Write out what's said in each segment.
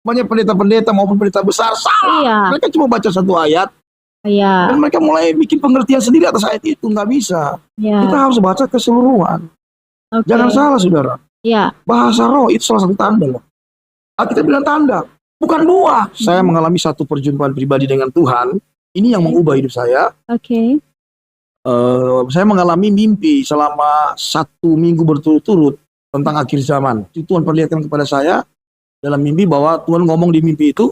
banyak pendeta-pendeta maupun pendeta besar salah. Iya. Mereka cuma baca satu ayat Iya. dan mereka mulai bikin pengertian sendiri atas ayat itu. Nggak bisa. Iya. Kita harus baca keseluruhan. Oke. Jangan salah saudara. Iya. Bahasa roh itu salah satu tanda loh. Kita bilang tanda, bukan buah. Saya mengalami satu perjumpaan pribadi dengan Tuhan. Ini yang mengubah hidup saya. Oke. Saya mengalami mimpi selama 1 minggu berturut-turut tentang akhir zaman. Itu Tuhan perlihatkan kepada saya dalam mimpi bahwa Tuhan ngomong di mimpi itu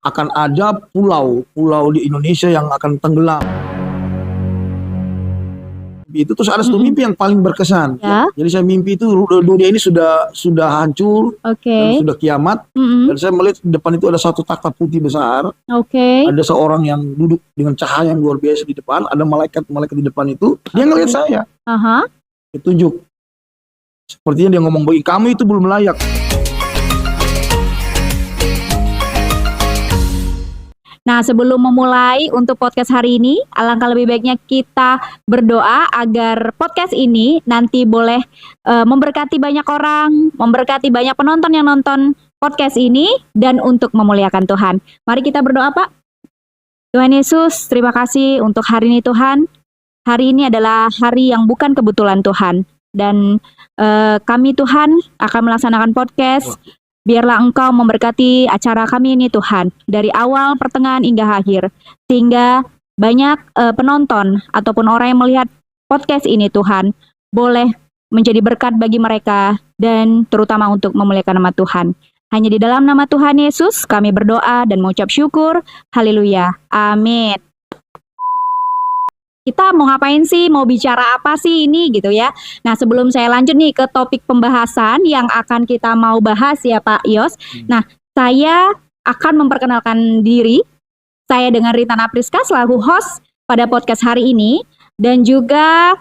akan ada pulau di Indonesia yang akan tenggelam. Itu terus ada satu mimpi yang paling berkesan. Ya. Jadi saya mimpi itu dunia ini sudah hancur, Oke. sudah kiamat. Dan saya melihat di depan itu ada satu takhta putih besar. Oke. Ada seorang yang duduk dengan cahaya yang luar biasa di depan. Ada malaikat di depan itu. Dia ngelihat saya. Aha. Dia tunjuk. Sepertinya dia ngomong begini, kamu itu belum layak. Nah, sebelum memulai untuk podcast hari ini, alangkah lebih baiknya kita berdoa agar podcast ini nanti boleh memberkati banyak orang, memberkati banyak penonton yang nonton podcast ini, dan untuk memuliakan Tuhan. Mari kita berdoa, Pak. Tuhan Yesus, terima kasih untuk hari ini Tuhan. Hari ini adalah hari yang bukan kebetulan Tuhan. Dan kami Tuhan akan melaksanakan podcast. Biarlah Engkau memberkati acara kami ini Tuhan, dari awal, pertengahan, hingga akhir. Sehingga banyak penonton ataupun orang yang melihat podcast ini Tuhan, boleh menjadi berkat bagi mereka dan terutama untuk memuliakan nama Tuhan. Hanya di dalam nama Tuhan Yesus kami berdoa dan mengucap syukur. Haleluya. Amin. Kita mau ngapain sih, mau bicara apa sih ini gitu ya. Nah, sebelum saya lanjut nih ke topik pembahasan yang akan kita mau bahas ya Pak Yos. Nah, saya akan memperkenalkan diri. Saya dengan Ritan Apriska selaku host pada podcast hari ini. Dan juga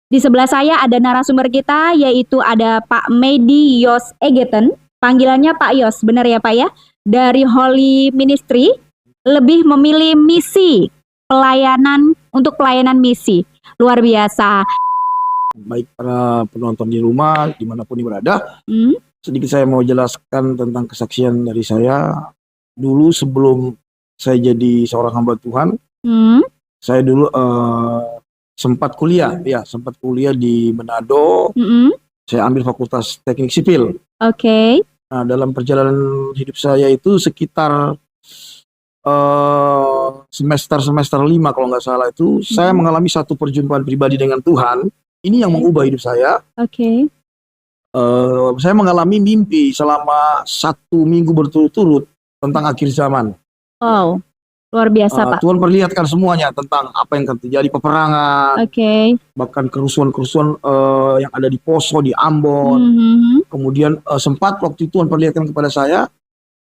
di sebelah saya ada narasumber kita, yaitu ada Pak Medi Yos Egeten. Panggilannya Pak Yos, benar ya Pak ya? Dari Holy Ministry, lebih memilih misi untuk pelayanan misi. Luar biasa. Baik para penonton di rumah, dimanapun berada, sedikit saya mau jelaskan tentang kesaksian dari saya. Dulu sebelum saya jadi seorang hamba Tuhan, saya dulu sempat kuliah di Manado. Saya ambil Fakultas Teknik Sipil. Oke. Nah, dalam perjalanan hidup saya itu sekitar semester 5 kalau nggak salah itu, saya mengalami satu perjumpaan pribadi dengan Tuhan. Ini yang mengubah hidup saya. Oke. Saya mengalami mimpi selama 1 minggu berturut-turut tentang akhir zaman. Wow, luar biasa Pak. Tuhan perlihatkan semuanya tentang apa yang akan terjadi, peperangan, bahkan kerusuhan-kerusuhan yang ada di Poso, di Ambon. Kemudian sempat waktu itu Tuhan perlihatkan kepada saya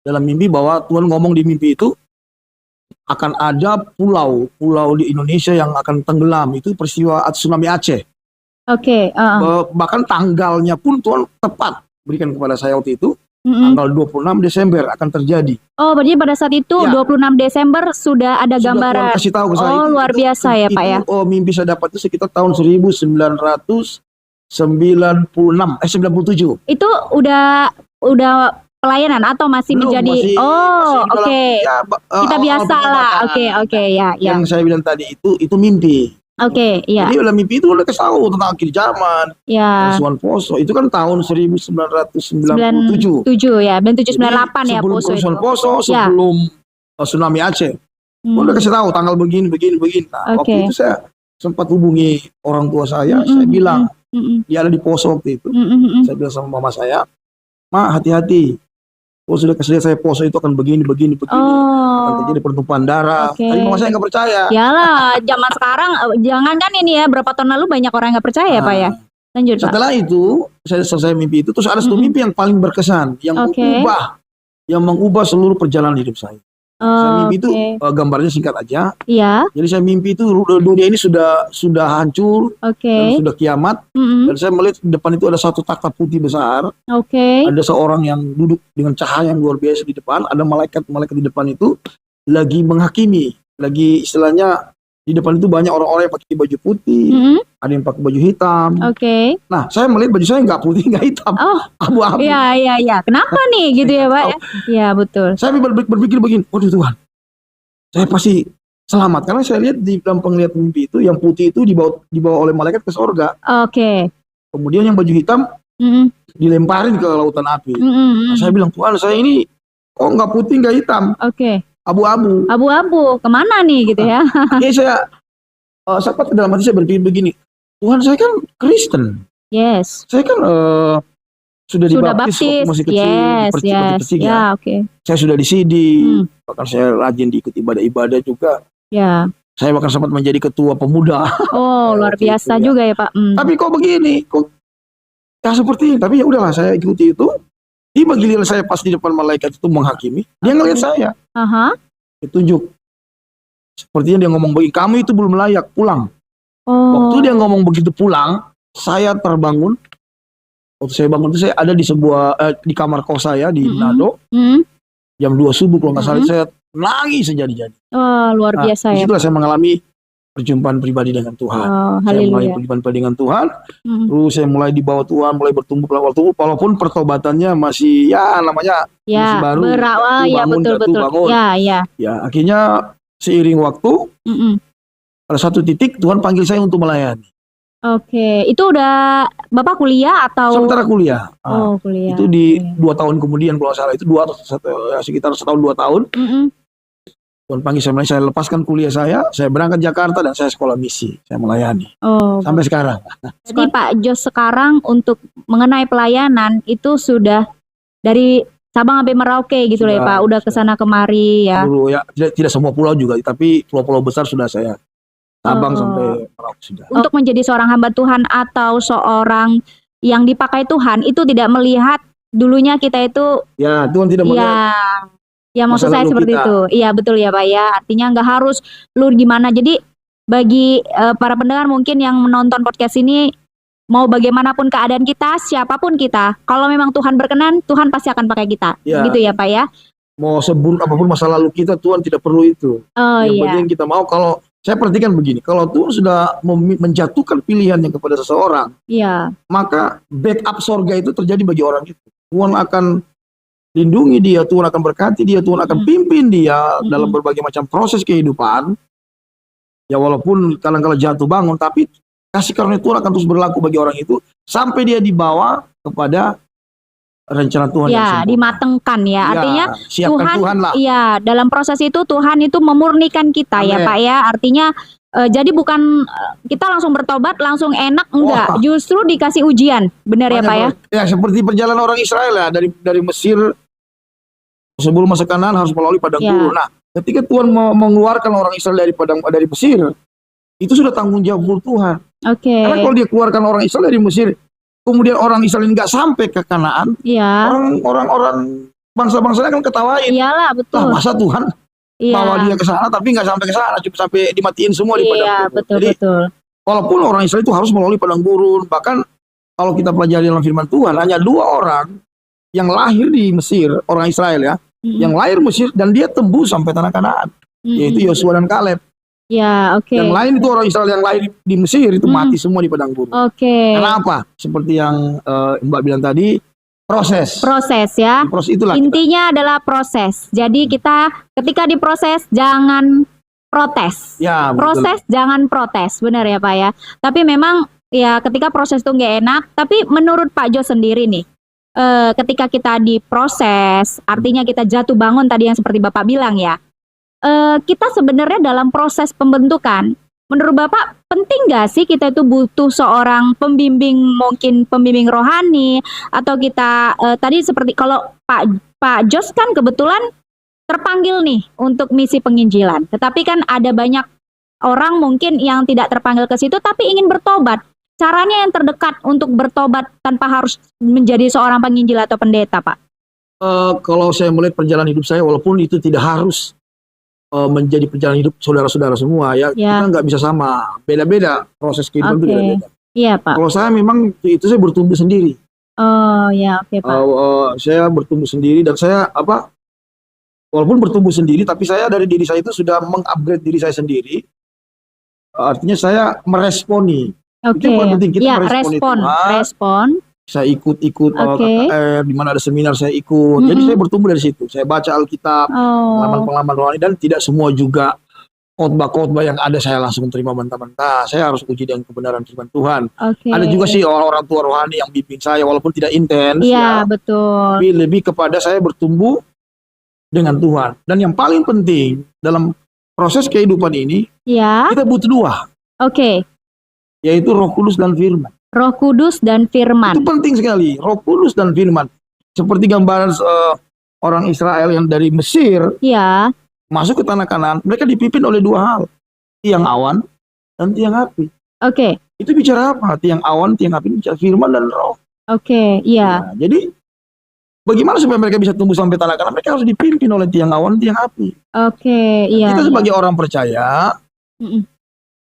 dalam mimpi bahwa Tuhan ngomong di mimpi itu akan ada pulau di Indonesia yang akan tenggelam. Itu peristiwa tsunami Aceh. Oke. Bahkan tanggalnya pun Tuhan tepat berikan kepada saya waktu itu. Tanggal 26 Desember akan terjadi. Oh, berarti pada saat itu ya, 26 Desember sudah ada gambaran. Tuhan kasih tahu ke saya. Oh, luar biasa ya Pak ya. Oh, mimpi saya dapat itu sekitar tahun 1997. Itu udah pelayanan atau masih belum, menjadi oke. Ya, kita biasa lah. Oke ya. Yang saya bilang tadi itu mimpi. Oke, iya. Jadi dalam mimpi itu udah tahu tentang akhir zaman. Ya. Kerusuhan Poso itu kan tahun 1997. 97 ya, dan 798 ya Poso. Sebelum kerusuhan Poso, ya, sebelum tsunami Aceh. Udah kasih tahu tanggal begini. Nah, waktu itu saya sempat hubungi orang tua saya bilang dia ada di Poso waktu itu. Saya bilang sama mama saya, "Ma, hati-hati. Oh, sudah kasih lihat saya Poso itu akan begini. Akan terjadi pertumpahan darah." Tapi mama saya nggak percaya. Yalah, zaman sekarang jangan kan ini ya, berapa tahun lalu banyak orang nggak percaya Pak ya. Lanjut Pak. Setelah itu saya selesai mimpi itu, terus ada satu mimpi yang paling berkesan, yang mengubah seluruh perjalanan hidup saya. Saya mimpi itu gambarnya singkat aja. Iya. Jadi saya mimpi itu dunia ini sudah hancur, dan sudah kiamat. Dan saya melihat di depan itu ada satu takhta putih besar. Ada seorang yang duduk dengan cahaya yang luar biasa di depan. Ada malaikat di depan itu lagi menghakimi, lagi istilahnya Di depan itu banyak orang-orang yang pakai baju putih, ada yang pakai baju hitam. Nah, saya melihat baju saya nggak putih, nggak hitam, abu-abu. Iya. Kenapa nih gitu ya Pak? Iya betul. Saya berpikir begini, waduh Tuhan, saya pasti selamat karena saya lihat di dalam penglihatan mimpi itu yang putih itu dibawa oleh malaikat ke sorga. Kemudian yang baju hitam dilemparin ke lautan api. Nah, saya bilang, Tuhan, saya ini kok nggak putih, nggak hitam, abu-abu. Kemana nih gitu ya? Jadi saya sempat dalam hati saya berpikir begini, Tuhan, saya kan Kristen. Yes. Saya kan sudah dibaptis waktu masih kecil, Saya sudah disidi, bahkan saya rajin diikut ibadah-ibadah juga. Saya bahkan sempat menjadi ketua pemuda. Oh, luar biasa juga ya Pak. Tapi kok begini, kok ya seperti ini. Tapi ya udahlah, saya ikuti itu. Tiba giliran saya pas di depan malaikat itu menghakimi, dia ngelihat saya. Ditunjuk. Sepertinya dia ngomong begini, kamu itu belum layak, pulang. Waktu dia ngomong begitu pulang, saya terbangun. Waktu saya bangun itu saya ada di di kamar kos saya di Manado. Jam 2 subuh kalau nggak salah, saya nangis sejadi-jadi. Luar biasa ya. Disitulah saya mengalami perjumpaan pribadi dengan Tuhan. Saya mulai perjumpaan pribadi dengan Tuhan. Terus saya mulai dibawa Tuhan, mulai bertumbuh walaupun pertobatannya masih namanya masih baru. Berawal ya, betul. Ya, akhirnya seiring waktu pada satu titik Tuhan panggil saya untuk melayani. Itu udah Bapak kuliah atau? Sementara kuliah. Kuliah. Itu di 2 tahun kemudian kalau salah itu sekitar setahun 2 tahun. Tuhan panggil saya lepaskan kuliah saya berangkat Jakarta dan saya sekolah misi, saya melayani sampai sekarang. Jadi Pak Jos sekarang untuk mengenai pelayanan itu sudah dari Sabang sampai Merauke gitu ya Pak, udah kesana kemari ya. Dulu ya, tidak semua pulau juga, tapi pulau-pulau besar sudah saya Sabang sampai Merauke sudah. Untuk menjadi seorang hamba Tuhan atau seorang yang dipakai Tuhan itu tidak melihat dulunya kita itu. Ya, Tuhan tidak melihat. Ya maksud saya seperti itu. Iya betul ya Pak ya. Artinya nggak harus lu gimana. Jadi bagi para pendengar mungkin yang menonton podcast ini, mau bagaimanapun keadaan kita, siapapun kita, kalau memang Tuhan berkenan, Tuhan pasti akan pakai kita. Gitu ya Pak ya. Mau seburuk apapun masa lalu kita, Tuhan tidak perlu itu. Yang penting kita mau. Kalau saya perhatikan begini, kalau Tuhan sudah menjatuhkan pilihannya kepada seseorang, maka backup sorga itu terjadi bagi orang itu. Tuhan akan lindungi dia, Tuhan akan berkati dia, Tuhan akan pimpin dia dalam berbagai macam proses kehidupan. Ya walaupun kadang-kadang jatuh bangun, tapi kasih karunia Tuhan akan terus berlaku bagi orang itu sampai dia dibawa kepada rencana Tuhan yang sempurna. Dimatengkan ya. Artinya Tuhan lah. Dalam proses itu Tuhan itu memurnikan kita. Amen. Ya Pak ya. Artinya jadi bukan kita langsung bertobat langsung enak, enggak. Justru dikasih ujian. Benar ya Pak ya? Ya seperti perjalanan orang Israel ya, dari Mesir sebelum masuk Kanaan harus melalui padang gurun. Nah, ketika Tuhan mengeluarkan orang Israel dari Mesir, itu sudah tanggung jawab Tuhan. Karena kalau dia keluarkan orang Israel dari Mesir, kemudian orang Israel nggak sampai ke Kanaan, orang bangsa-bangsa akan ketawain. Iyalah, betul. Masa Tuhan bawa dia ke sana tapi nggak sampai ke sana, cuma sampai dimatiin semua di padang gurun. Jadi, walaupun orang Israel itu harus melalui padang gurun, bahkan kalau kita pelajari dalam firman Tuhan, hanya 2 orang yang lahir di Mesir, orang Israel ya, yang lahir Mesir dan dia tembus sampai tanah Kanaan, yaitu Yosua dan Kaleb. Yang lain itu orang Israel yang lahir di Mesir itu mati semua di padang gurun. Kenapa? Seperti yang Mbak bilang tadi, proses ya. Intinya adalah proses. Jadi kita ketika diproses jangan protes. Proses jangan protes, benar ya Pak ya. Tapi memang ya ketika proses itu nggak enak. Tapi menurut Pak Jo sendiri nih, ketika kita diproses, artinya kita jatuh bangun tadi yang seperti Bapak bilang ya. Kita sebenarnya dalam proses pembentukan, menurut Bapak penting nggak sih kita itu butuh seorang pembimbing, mungkin pembimbing rohani, atau kita tadi seperti kalau Pak Jos kan kebetulan terpanggil nih untuk misi penginjilan, tetapi kan ada banyak orang mungkin yang tidak terpanggil ke situ tapi ingin bertobat. Caranya yang terdekat untuk bertobat tanpa harus menjadi seorang penginjil atau pendeta, Pak? Kalau saya melihat perjalanan hidup saya, walaupun itu tidak harus menjadi perjalanan hidup saudara-saudara semua ya, kita nggak bisa sama, beda-beda proses kehidupan itu beda-beda. Iya Pak. Kalau saya memang itu saya bertumbuh sendiri. Pak. Saya bertumbuh sendiri dan saya walaupun bertumbuh sendiri, tapi saya dari diri saya itu sudah mengupgrade diri saya sendiri artinya saya meresponi. Oke. Itu yang paling penting, kita Ya, meresponi Tuhan. respon. Saya ikut Oke. KKR, di mana ada seminar saya ikut. Jadi saya bertumbuh dari situ. Saya baca Alkitab, pengalaman-pengalaman rohani, dan tidak semua juga khotbah-khotbah yang ada saya langsung terima mentah-mentah. Saya harus uji dengan kebenaran firman Tuhan. Oke. Ada juga sih orang tua rohani yang bimbing saya walaupun tidak intens. Iya, betul. Tapi lebih kepada saya bertumbuh dengan Tuhan. Dan yang paling penting dalam proses kehidupan ini, Ya. kita butuh dua, Oke. yaitu Roh Kudus dan firman. Roh Kudus dan firman. Itu penting sekali, Roh Kudus dan firman. Seperti gambaran orang Israel yang dari Mesir Ya. masuk ke tanah Kanaan, mereka dipimpin oleh dua hal, tiang awan dan tiang api. Oke. Itu bicara apa? Tiang awan, tiang api, bicara firman dan roh. Oke, iya. Nah, jadi bagaimana supaya mereka bisa tumbuh sampai tanah Kanaan? Mereka harus dipimpin oleh tiang awan, tiang api. Oke, iya. Kita sebagai orang percaya,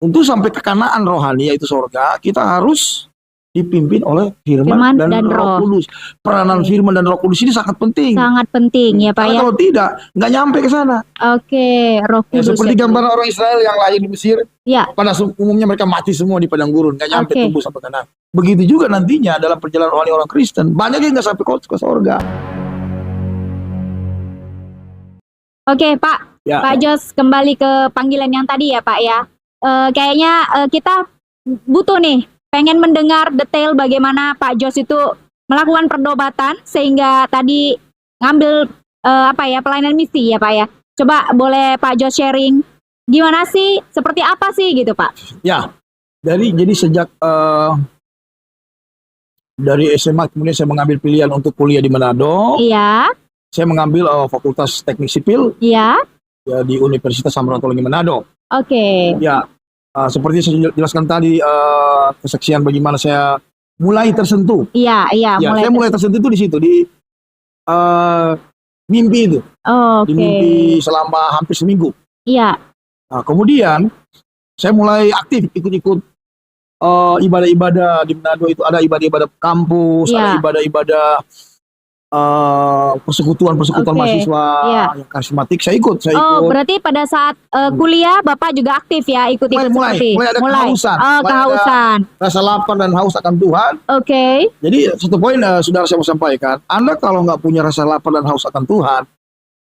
untuk sampai ke Kanaan rohani, yaitu sorga, kita harus dipimpin oleh firman dan Roh Kudus. Peranan firman dan Roh Kudus ini sangat penting. Sangat penting ya Pak ya. Kalau tidak, nggak nyampe ke sana. Oke, Roh Kudus. Seperti gambaran orang Israel yang lahir di Mesir. Ya. Pada umumnya mereka mati semua di padang gurun, nggak nyampe tumbuh sampai Kanaan. Begitu juga nantinya dalam perjalanan rohani orang Kristen, banyak yang nggak sampai ke sorga. Oke Pak, ya. Pak Jos kembali ke panggilan yang tadi ya Pak ya. Kayaknya kita butuh nih, pengen mendengar detail bagaimana Pak Jos itu melakukan perdobatan sehingga tadi ngambil pelayanan misi ya Pak ya. Coba boleh Pak Jos sharing gimana sih, seperti apa sih gitu Pak? Ya, jadi sejak dari SMA kemudian saya mengambil pilihan untuk kuliah di Manado. Iya. Saya mengambil Fakultas Teknik Sipil. Iya. Ya, di Universitas Samratulangi Manado. Oke. Ya. Seperti saya jelaskan tadi, kesaksian bagaimana saya mulai tersentuh. Iya. Saya mulai tersentuh itu di situ, di mimpi itu. Di mimpi selama hampir seminggu. Iya. Nah, kemudian saya mulai aktif ikut-ikut ibadah-ibadah di Manado itu. Ada ibadah-ibadah kampus, ada ibadah-ibadah persekutuan mahasiswa yang karismatik. Saya ikut. Berarti pada saat kuliah Bapak juga aktif ya, ikut-ikut mulai ada kehausan. Kehausan. Rasa lapar dan haus akan Tuhan. Oke. Jadi satu poin saudara saya mau sampaikan, Anda kalau nggak punya rasa lapar dan haus akan Tuhan,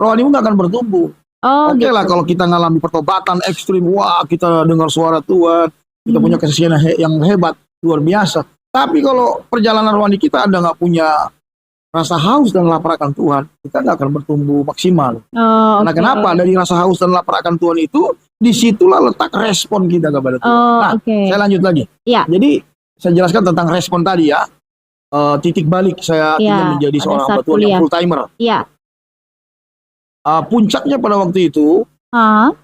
rohanimu nggak akan bertumbuh. Oke lah, kalau kita ngalami pertobatan ekstrim, wah kita dengar suara Tuhan, kita punya kesaksian yang hebat, luar biasa. Tapi kalau perjalanan rohani kita Anda nggak punya rasa haus dan lapar akan Tuhan, kita nggak akan bertumbuh maksimal. Karena kenapa? Dari rasa haus dan lapar akan Tuhan itu, disitulah letak respon kita kepada Tuhan. Saya lanjut lagi. Ya. Jadi saya jelaskan tentang respon tadi ya. Titik balik saya ingin menjadi seorang hamba Tuhan yang full timer. Iya. Puncaknya pada waktu itu,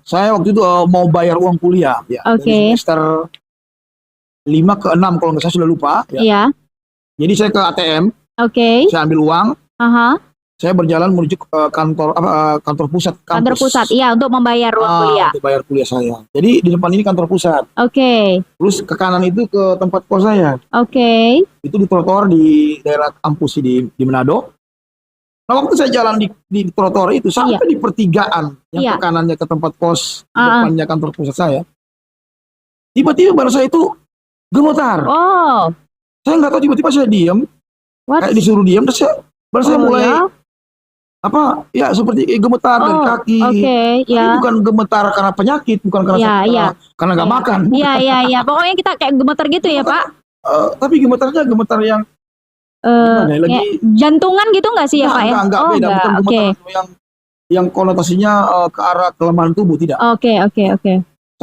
saya waktu itu mau bayar uang kuliah. Ya, dari semester 5 ke 6 kalau nggak saya sudah lupa. Ya. Jadi saya ke ATM. Saya ambil uang. Saya berjalan menuju ke kantor pusat kampus. Kantor pusat, iya, untuk membayar uang kuliah. Untuk bayar kuliah saya. Jadi di depan ini kantor pusat. Terus ke kanan itu ke tempat kos saya. Itu di trotoar di daerah kampus di Manado. Nah, waktu saya jalan di trotoar itu sampai di pertigaan yang ke kanannya ke tempat kos, depannya kantor pusat saya. Tiba-tiba badan saya itu gemetar. Saya nggak tahu, tiba-tiba saya diam. Kayak disuruh diam, terus saya mulai seperti gemetar dari kaki. Tapi bukan gemetar karena penyakit, bukan karena nggak makan. Iya. Pokoknya kita kayak gemetar gitu ya Pak. Tapi gemetarnya gemetar yang lagi jantungan gitu nggak sih ya Pak ya? Enggak, beda. Bukan gemetar yang konotasinya ke arah kelemahan tubuh, tidak. Oke.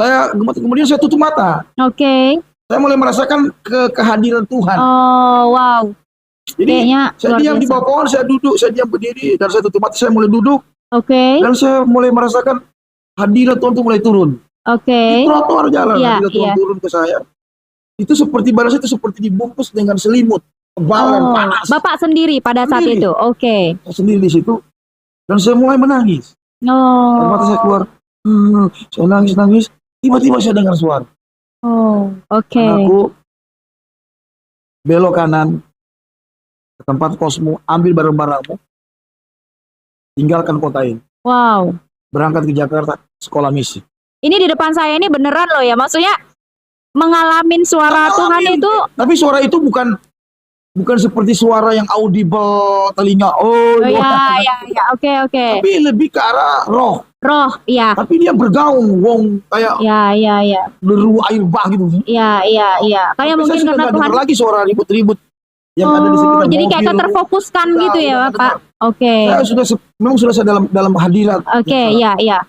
Saya gemetar, kemudian saya tutup mata. Saya mulai merasakan kehadiran Tuhan. Wow. Jadi saya diam di bawah pohon, saya duduk, saya diam berdiri, dan saya tutup mata, saya mulai duduk. Dan saya mulai merasakan hadirat Tuhan itu mulai turun. Di trotoar jalan, hadirat Tuhan turun ke saya. Itu seperti badan saya itu seperti dibungkus dengan selimut, tebal dan panas. Bapak sendiri pada saat itu? Saya sendiri di situ, dan saya mulai menangis. Dan mata saya keluar, saya nangis. Tiba-tiba saya dengar suara. Anakku, belok kanan ke tempat kosmu, ambil barang-barangmu, tinggalkan kota ini. Wow. Berangkat ke Jakarta, sekolah misi. Ini di depan saya ini beneran loh ya. Maksudnya mengalamin suara Tuhan itu. Tapi suara itu bukan seperti suara yang audible telinga. Oh ya. Oke. Tapi lebih ke arah roh. Roh, iya. Tapi dia bergaung, wong kayak deru air bah gitu. Iya. Kayak mungkin saya karena Tuhan lagi suara ribut-ribut yang ada di sekitar. Jadi kayak terfokuskan gitu ya, Pak. Oke. Saya memang sudah saya dalam hadirat. Oke, iya.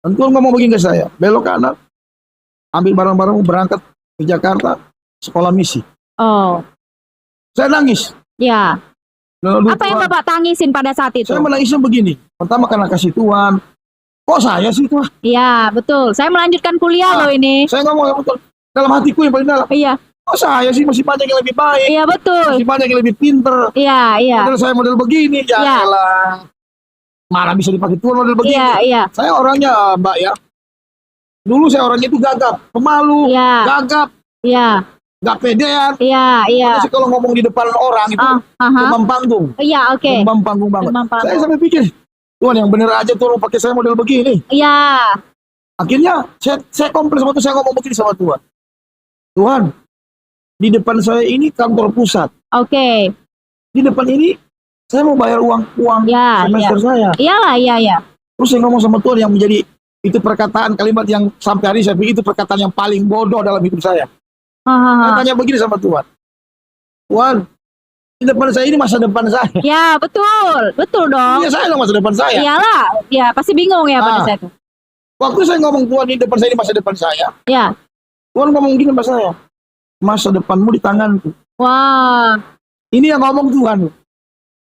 Dan Tuhan ngomong begini ke saya, belok kanan, ambil barang-barangmu, berangkat ke Jakarta, sekolah misi. Oh. Saya nangis. Ya. Apa yang Bapak tangisin pada saat itu? Saya menangisnya begini. Pertama karena kasih Tuhan. Kok saya sih Tuhan? Iya, betul. Saya melanjutkan kuliah loh ini. Saya ngomong betul. Dalam hatiku yang paling dalam. Iya. Kok saya sih masih banyak yang lebih baik. Iya, betul. Masih banyak yang lebih pinter. Iya. Model saya model begini. Ya elah. Mana bisa dipakai Tuhan model begini. Iya. Saya orangnya Mbak ya. Dulu saya orangnya itu gagap. Pemalu. Gagap. Iya. Gak pedean. Iya. Jadi kalau ngomong di depan orang itu demam panggung. Iya, oke. Demam panggung banget. Saya sampai pikir, Tuhan yang bener aja tolong pakai saya model begini. Iya. Akhirnya saya komplain sama Tuhan, saya ngomong begini sama Tuhan. Tuhan, di depan saya ini kantor pusat. Oke. Di depan ini saya mau bayar uang semester saya. Iyalah, iya. Terus saya ngomong sama Tuhan yang menjadi itu perkataan kalimat yang sampai hari saya pikir itu perkataan yang paling bodoh dalam hidup saya. Saya tanya begini sama Tuhan. Tuhan, di depan saya ini masa depan saya. Ya, betul dong. Iya, saya dong masa depan saya. Iyalah, ya pasti bingung ya pada saat itu. Waktu saya ngomong Tuhan di depan saya ini masa depan saya. Ya. Tuhan ngomong gini sama saya. Masa depanmu di tanganku. Wah. Ini yang ngomong Tuhan.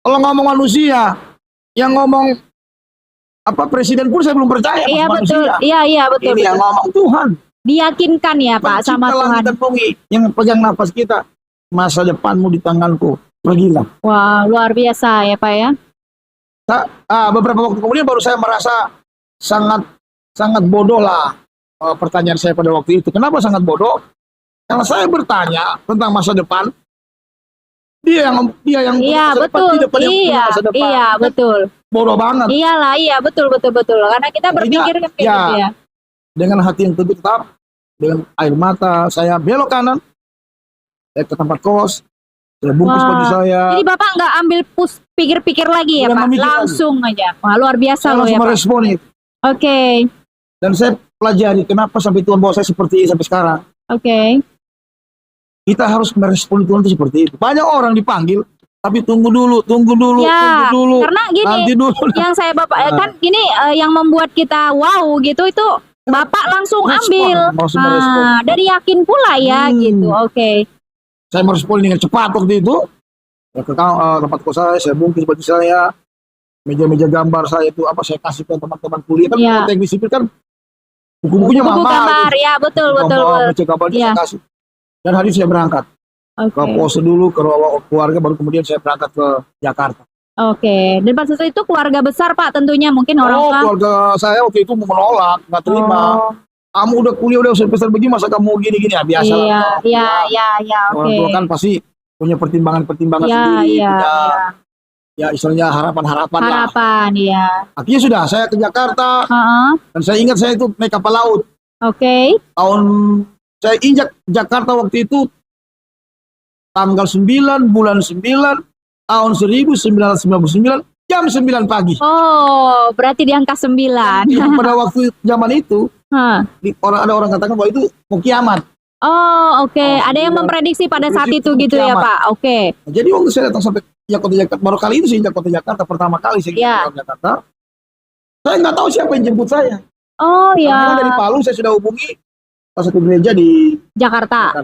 Kalau ngomong manusia, yang ngomong presiden pun saya belum percaya. Iya betul. Iya betul. Ini yang ngomong Tuhan. Diyakinkan ya Pak sama Tuhan. Dan bumi, yang pegang nafas kita. Masa depanmu di tanganku. Pergilah. Wah, luar biasa ya Pak ya. Beberapa waktu kemudian baru saya merasa sangat bodoh lah pertanyaan saya pada waktu itu. Kenapa sangat bodoh? Karena saya bertanya tentang masa depan. Dia yang iya betul. Iya betul. Bodoh banget. Iyalah, iya betul. Karena kita berpikir gitu ya. Dengan hati yang teguh tetap, dengan air mata saya belok kanan, saya ke tempat kos, saya bungkus baju saya. Jadi Bapak nggak ambil pikir-pikir lagi ya Pak, langsung aja. Wah luar biasa loh ya Pak. Saya langsung merespon itu. Oke. Dan saya pelajari kenapa sampai Tuhan bawa saya seperti ini sampai sekarang. Oke. Kita harus merespon Tuhan itu seperti itu. Banyak orang dipanggil, tapi tunggu dulu. Ya, karena gini, nanti dulu. Yang saya Bapak kan gini yang membuat kita wow gitu itu Bapak langsung ambil. Dari yakin pula ya gitu. Oke. Saya merespon dengan cepat waktu itu. Ke tempat kos saya bungkus baju saya, meja-meja gambar saya itu saya kasih ke teman-teman kuliah kan teknik sipil kan buku-bukunya mahal. Buku gambar, ya betul. Meja gambar saya kasih. Dan hari saya berangkat ke pos dulu, ke keluarga, baru kemudian saya berangkat ke Jakarta. Oke. Dan pada saat itu keluarga besar Pak tentunya mungkin orang tua. Keluarga saya waktu itu menolak, nggak terima. Kamu udah kuliah udah semester begini masa kamu gini-gini ya biasa lah. Iya. Orang tua kan pasti punya pertimbangan sendiri, ya istilahnya harapan lah. Iya. Akhirnya sudah saya ke Jakarta. Dan saya ingat saya itu naik kapal laut. Oke. Saya injak Jakarta waktu itu tanggal 9 bulan 9 tahun 1999 jam 9 pagi. Oh, berarti di angka 9. Pada waktu zaman itu ada orang katakan bahwa itu mau kiamat. Oh, oke. Ada yang memprediksi pada saat itu gitu ya Pak. Oke. Jadi waktu saya datang sampai Kota Jakarta, baru kali itu saya injak Kota Jakarta, pertama kali saya injak Jakarta. Saya nggak tahu siapa yang jemput saya. Oh ya. Dari Palu saya sudah hubungi satu gereja di Jakarta.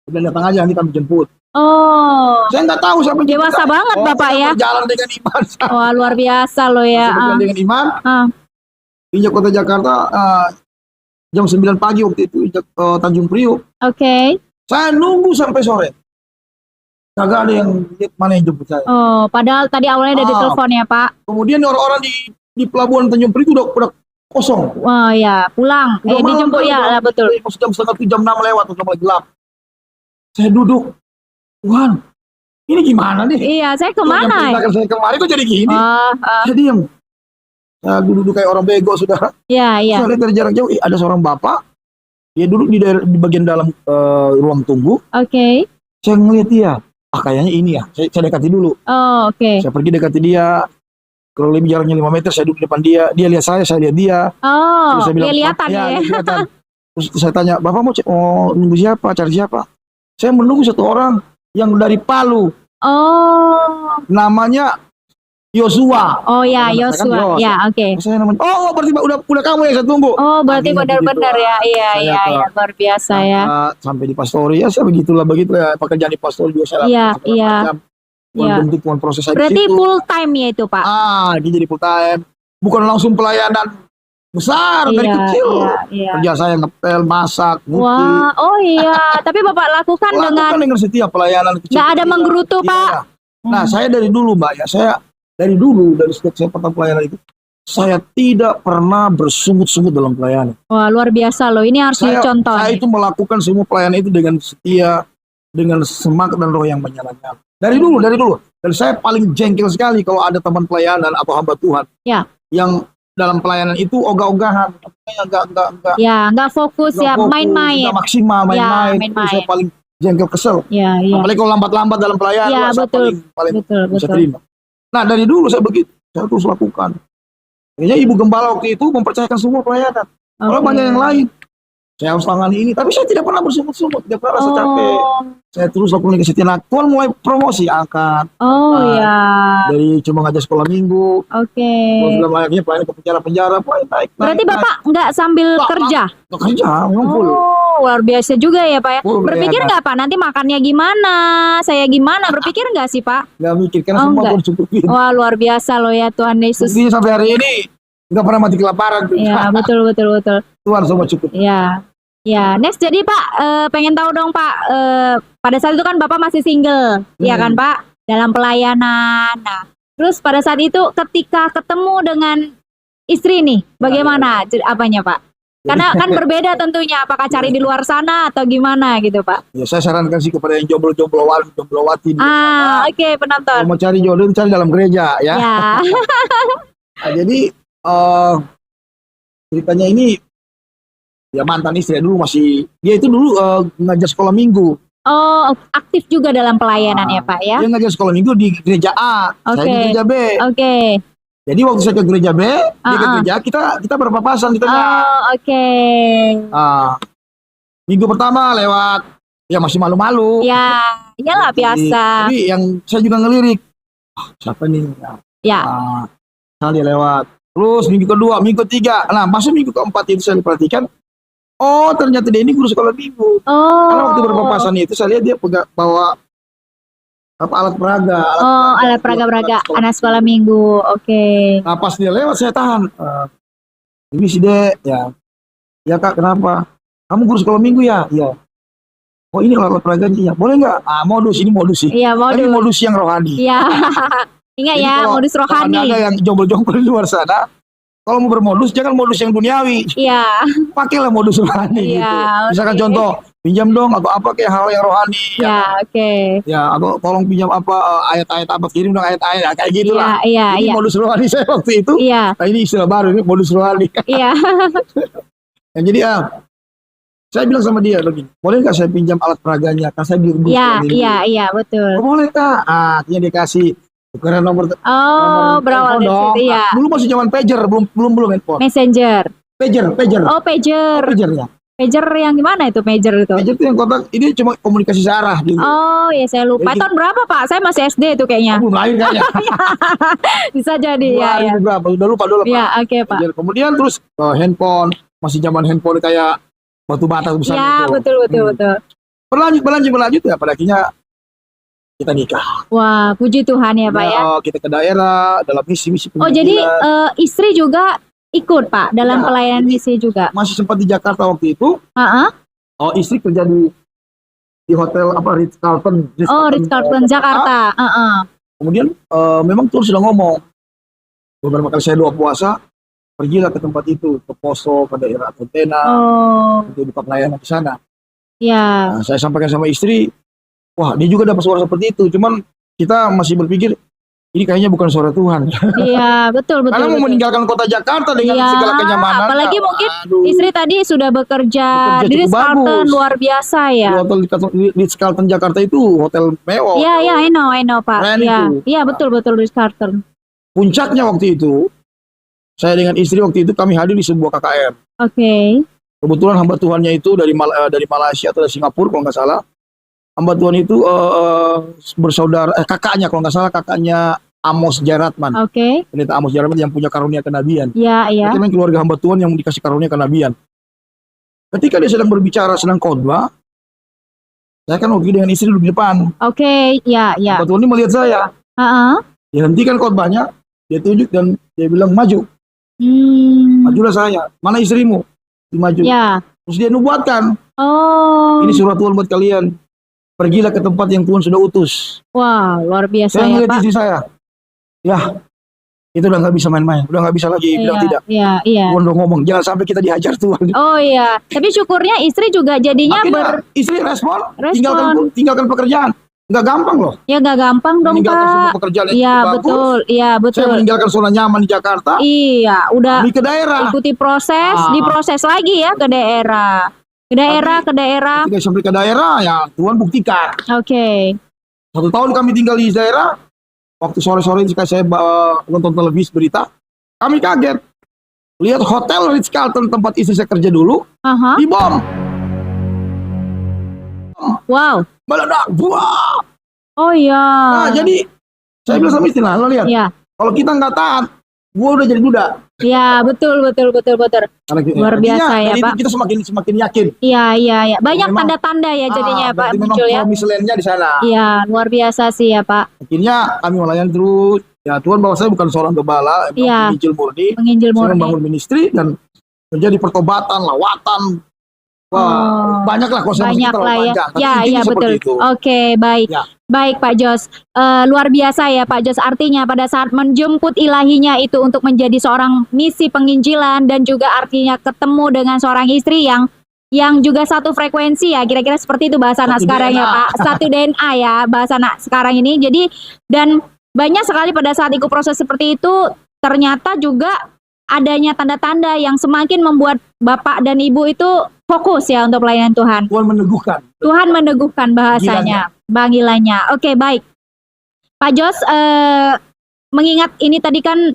Kemudian datang aja nanti kami jemput. Oh. Saya nggak tahu siapa yang dewasa banget Bapak ya. Jalan dengan iman. Wah luar biasa loh ya. Berjalan dengan iman. Injak Kota Jakarta jam 9 pagi waktu itu injak Tanjung Priok. Oke. Saya nunggu sampai sore. Kagak ada yang mana yang jemput saya. Oh, padahal tadi awalnya udah ditelepon ya Pak. Kemudian orang-orang di pelabuhan Tanjung Priok udah kosong. Oh ya, pulang. Dijemput ya, betul. Jam setengah jam 6 lewat, udah mulai gelap. Saya duduk. Tuhan, ini gimana nih? Iya, saya kemana? Saya kemarin kok jadi gini. Saya diam. Saya duduk kayak orang bego sudah. Iya, iya. Saya lihat dari jarak jauh, ada seorang bapak, dia duduk di bagian dalam ruang tunggu. Oke. Saya ngeliat dia, kayaknya ini ya. Saya dekati dulu. Oh, oke. Saya pergi dekati dia. Kalau lebih jaraknya 5 meter, saya duduk di depan dia. Dia lihat saya lihat dia. Oh, Terus saya bilang, kelihatan ya. kelihatan. Terus saya tanya, Bapak mau nunggu siapa? Cari siapa? Saya menunggu satu orang yang dari Palu. Oh. Namanya Yosua. Oh ya, Yosua. Ya, oke. Saya namanya. Oh, berarti udah kamu yang saya tunggu. Oh, berarti benar-benar ya. Iya, luar biasa ya. Sampai di pastori ya, saya begitulah pekerjaan di pastori biasa. Iya. Bentuk proses saya. Berarti full time ya itu, Pak. Dia jadi full time. Bukan langsung pelayanan besar dari kecil. Kerja saya ngepel, masak, nyuci. Wah, oh iya. Tapi Bapak lakukan dengan setiap pelayanan kecil. Nggak ada menggerutu, Pak. Nah, saya dari dulu, Mbak ya, dari sejak saya pertama pelayanan itu, saya tidak pernah bersungut-sungut dalam pelayanan. Wah, luar biasa loh. Ini harus dicontoh. Saya itu melakukan semua pelayanan itu dengan setia, dengan semangat dan roh yang menyala-nyala. Dari dulu. Dan saya paling jengkel sekali kalau ada teman pelayanan atau hamba Tuhan yang dalam pelayanan itu ogah-ogahan, nggak fokus, main-main, nggak maksimal, main-main. Saya paling jengkel, kesel. Apalagi kalau lambat-lambat dalam pelayanan, saya paling bisa terima. Nah, dari dulu saya begitu, saya terus lakukan. Akhirnya Ibu Gembala waktu itu mempercayakan semua pelayanan. Kalau banyak yang lain, saya harus tangani ini. Tapi saya tidak pernah bersungut-sungut, tidak pernah rasa capek. Saya terus lakukan kesetiaan. Tuhan mulai promosi, angkat. Dari cuma ngajar sekolah minggu. Terus belum akhirnya pelayanan ke penjara-penjara, naik. Berarti Bapak nggak sambil kerja? Nggak kerja, memang full. Luar biasa juga ya, Pak ya. Berpikir nggak, Pak, nanti makannya gimana? Saya gimana? Berpikir nggak sih, Pak? Nggak mikir, karena semua pun cukupin. Wah, luar biasa loh ya Tuhan Yesus. Buktinya sampai hari ini nggak pernah mati kelaparan. Iya, betul. Tuhan semua cukup. Iya. Ya, next, jadi Pak, pengen tahu dong Pak, pada saat itu kan Bapak masih single, ya kan Pak, dalam pelayanan. Nah, terus pada saat itu ketika ketemu dengan istri nih, bagaimana apanya Pak? Karena kan berbeda tentunya, apakah cari di luar sana atau gimana gitu Pak? Ya, saya sarankan sih kepada yang jomblo-jomblowati. Oke, penonton. Kalau mau cari jodoh, cari dalam gereja ya. Nah, jadi ceritanya ini, ya mantan istri dulu dia itu dulu ngajar sekolah minggu. Oh, aktif juga dalam pelayanan ya Pak ya? Dia ngajar sekolah minggu di gereja A, saya di gereja B. Jadi waktu saya ke gereja B, dia ke gereja A, kita berpapasan di tengah. Minggu pertama lewat, ya masih malu-malu. Ya, iyalah biasa. Tapi yang saya juga ngelirik, siapa nih? Dia lewat. Terus minggu kedua, minggu ketiga, nah masuk minggu keempat itu saya perhatikan, oh ternyata dia ini guru sekolah minggu. Karena waktu berpapasan itu saya lihat dia bawa alat peraga. Alat peraga anak sekolah minggu. Nah pas dia lewat saya tahan. Ini si Dek, ya Kak, kenapa? Kamu guru sekolah minggu ya? Iya. Oh ini alat peraganya, boleh nggak? Modus sih. Iya, modus. Tapi modus yang rohani. Iya. Ingat ya, modus rohani. Ada yang jomblo-jomblo di luar sana, kalau mau bermodus jangan modus yang duniawi. Iya. Pakailah modus rohani gitu. Misalkan contoh, pinjam dong atau apa kayak hal yang rohani. Ya, atau tolong pinjam apa ayat-ayat apa, kirim dong ayat-ayat kayak gitulah. Ini modus rohani saya waktu itu. Nah, ini istilah baru, ini modus rohani. Yang jadi saya bilang sama dia begini, boleh nggak saya pinjam alat peraganya? Kan saya bilang Iya, betul. Boleh Kak. Akhirnya dia kasih tukeran nomor berawal dari situ ya. Dulu masih zaman pager, belum handphone. Messenger. Pager. Oh, pager. Pagernya. Pager yang gimana itu pager itu? Pager itu yang kotak, ini cuma komunikasi searah gitu. Oh, ya saya lupa. Tahun berapa Pak? Saya masih SD itu kayaknya. Belum lahir kayaknya. Bisa jadi ya. Berapa? Udah lupa Pak. Ya, oke Pak. Pager. Kemudian terus handphone, masih zaman handphone kayak batu bata besar ya, gitu. Betul. Berlanjut ya, pada akhirnya kita nikah. Wah, puji Tuhan ya Pak ya. Kita ke daerah dalam misi-misi pendidikan. Oh, jadi istri juga ikut Pak dalam pelayanan misi juga. Masih sempat di Jakarta waktu itu. Oh, istri kerja di hotel apa, Ritz Carlton. Ritz Carlton Jakarta. Kemudian memang terus sudah ngomong, beberapa kali saya doa puasa, pergilah ke tempat itu, ke Poso, ke daerah Tentena, untuk buka pelayanan di sana. Nah, saya sampaikan sama istri, wah dia juga dapat suara seperti itu, cuman kita masih berpikir ini kayaknya bukan suara Tuhan. Iya, betul. Karena mau meninggalkan kota Jakarta dengan segala kenyamanannya. Apalagi mungkin istri tadi sudah bekerja di Ritz-Carlton, luar biasa ya. Di hotel di Ritz-Carlton Jakarta itu hotel mewah. Iya, I know Pak. Iya, betul Ritz-Carlton. Puncaknya waktu itu, saya dengan istri waktu itu kami hadir di sebuah KKR. Oke. Kebetulan hamba Tuhannya itu dari Malaysia atau dari Singapura kalau nggak salah. Hamba Tuhan itu bersaudara, kakaknya kalau nggak salah, kakaknya Amos Jairatman. Oke. Pendeta Amos Jairatman yang punya karunia kenabian. Iya. Itu memang keluarga hamba Tuhan yang dikasih karunia kenabian. Ketika dia sedang berbicara, sedang khotbah, saya kan waktu itu dengan istri di depan. Oke, iya. Hamba Tuhan ini melihat saya. Dia hentikan khotbahnya, dia tunjuk dan dia bilang maju. Majulah saya. Mana istrimu? Dia maju. Ya. Terus dia nubuatkan. Oh. Ini surat Tuhan buat kalian. Pergilah ke tempat yang Tuhan sudah utus. Wah, luar biasa saya ya, ngeliat Pak. istri saya. Ya, itu udah nggak bisa main-main. Udah nggak bisa lagi bilang tidak. Iya. Tuhan udah ngomong, jangan sampai kita dihajar Tuhan. Oh iya. Tapi syukurnya istri juga jadinya istri respon. Tinggalkan pekerjaan. Nggak gampang loh. Ya nggak gampang dong, meninggalkan semua Pak. pekerjaan yang Iya, bagus. betul. Iya, betul. Saya meninggalkan zona nyaman di Jakarta. Iya, udah ke daerah. ikuti proses, diproses lagi ya ke daerah. Ke daerah. Ketika sampai ke daerah, ya Tuhan buktikan. Oke. 1 tahun kami tinggal di daerah. Waktu sore-sore ketika saya nonton televisi berita, kami kaget. Lihat hotel Ritz-Carlton tempat istri saya kerja dulu, dibom. Wow. Meledak. Wah. Oh iya. Nah, jadi saya bilang sama istri, lo lihat. Iya. Kalau kita nggak taat, gua udah jadi duda. Iya, betul. Luar biasa ya, Pak. Kita semakin yakin. Iya. Banyak tanda-tanda ya jadinya, Pak, muncul ya. Misalnya di sana. Iya, luar biasa sih ya, Pak. Akhirnya kami melayani terus. Ya, Tuhan bahwa saya bukan seorang gembala, penginjil murni. Saya membangun ministry dan terjadi pertobatan, lawatan. Wah, banyaklah kalau saya terlalu panjang. Iya, betul. Oke, baik. Ya. Baik, Pak Jos. Luar biasa ya, Pak Jos. Artinya pada saat menjemput ilahinya itu untuk menjadi seorang misi penginjilan dan juga artinya ketemu dengan seorang istri yang juga satu frekuensi ya, kira-kira seperti itu bahasa anak sekarang ya, Pak. Satu DNA ya, bahasa anak sekarang ini. Jadi, dan banyak sekali pada saat ikut proses seperti itu, ternyata juga adanya tanda-tanda yang semakin membuat Bapak dan Ibu itu fokus ya untuk pelayanan Tuhan. Tuhan meneguhkan bahasanya, panggilannya. Oke, baik. Pak Jos, mengingat ini tadi kan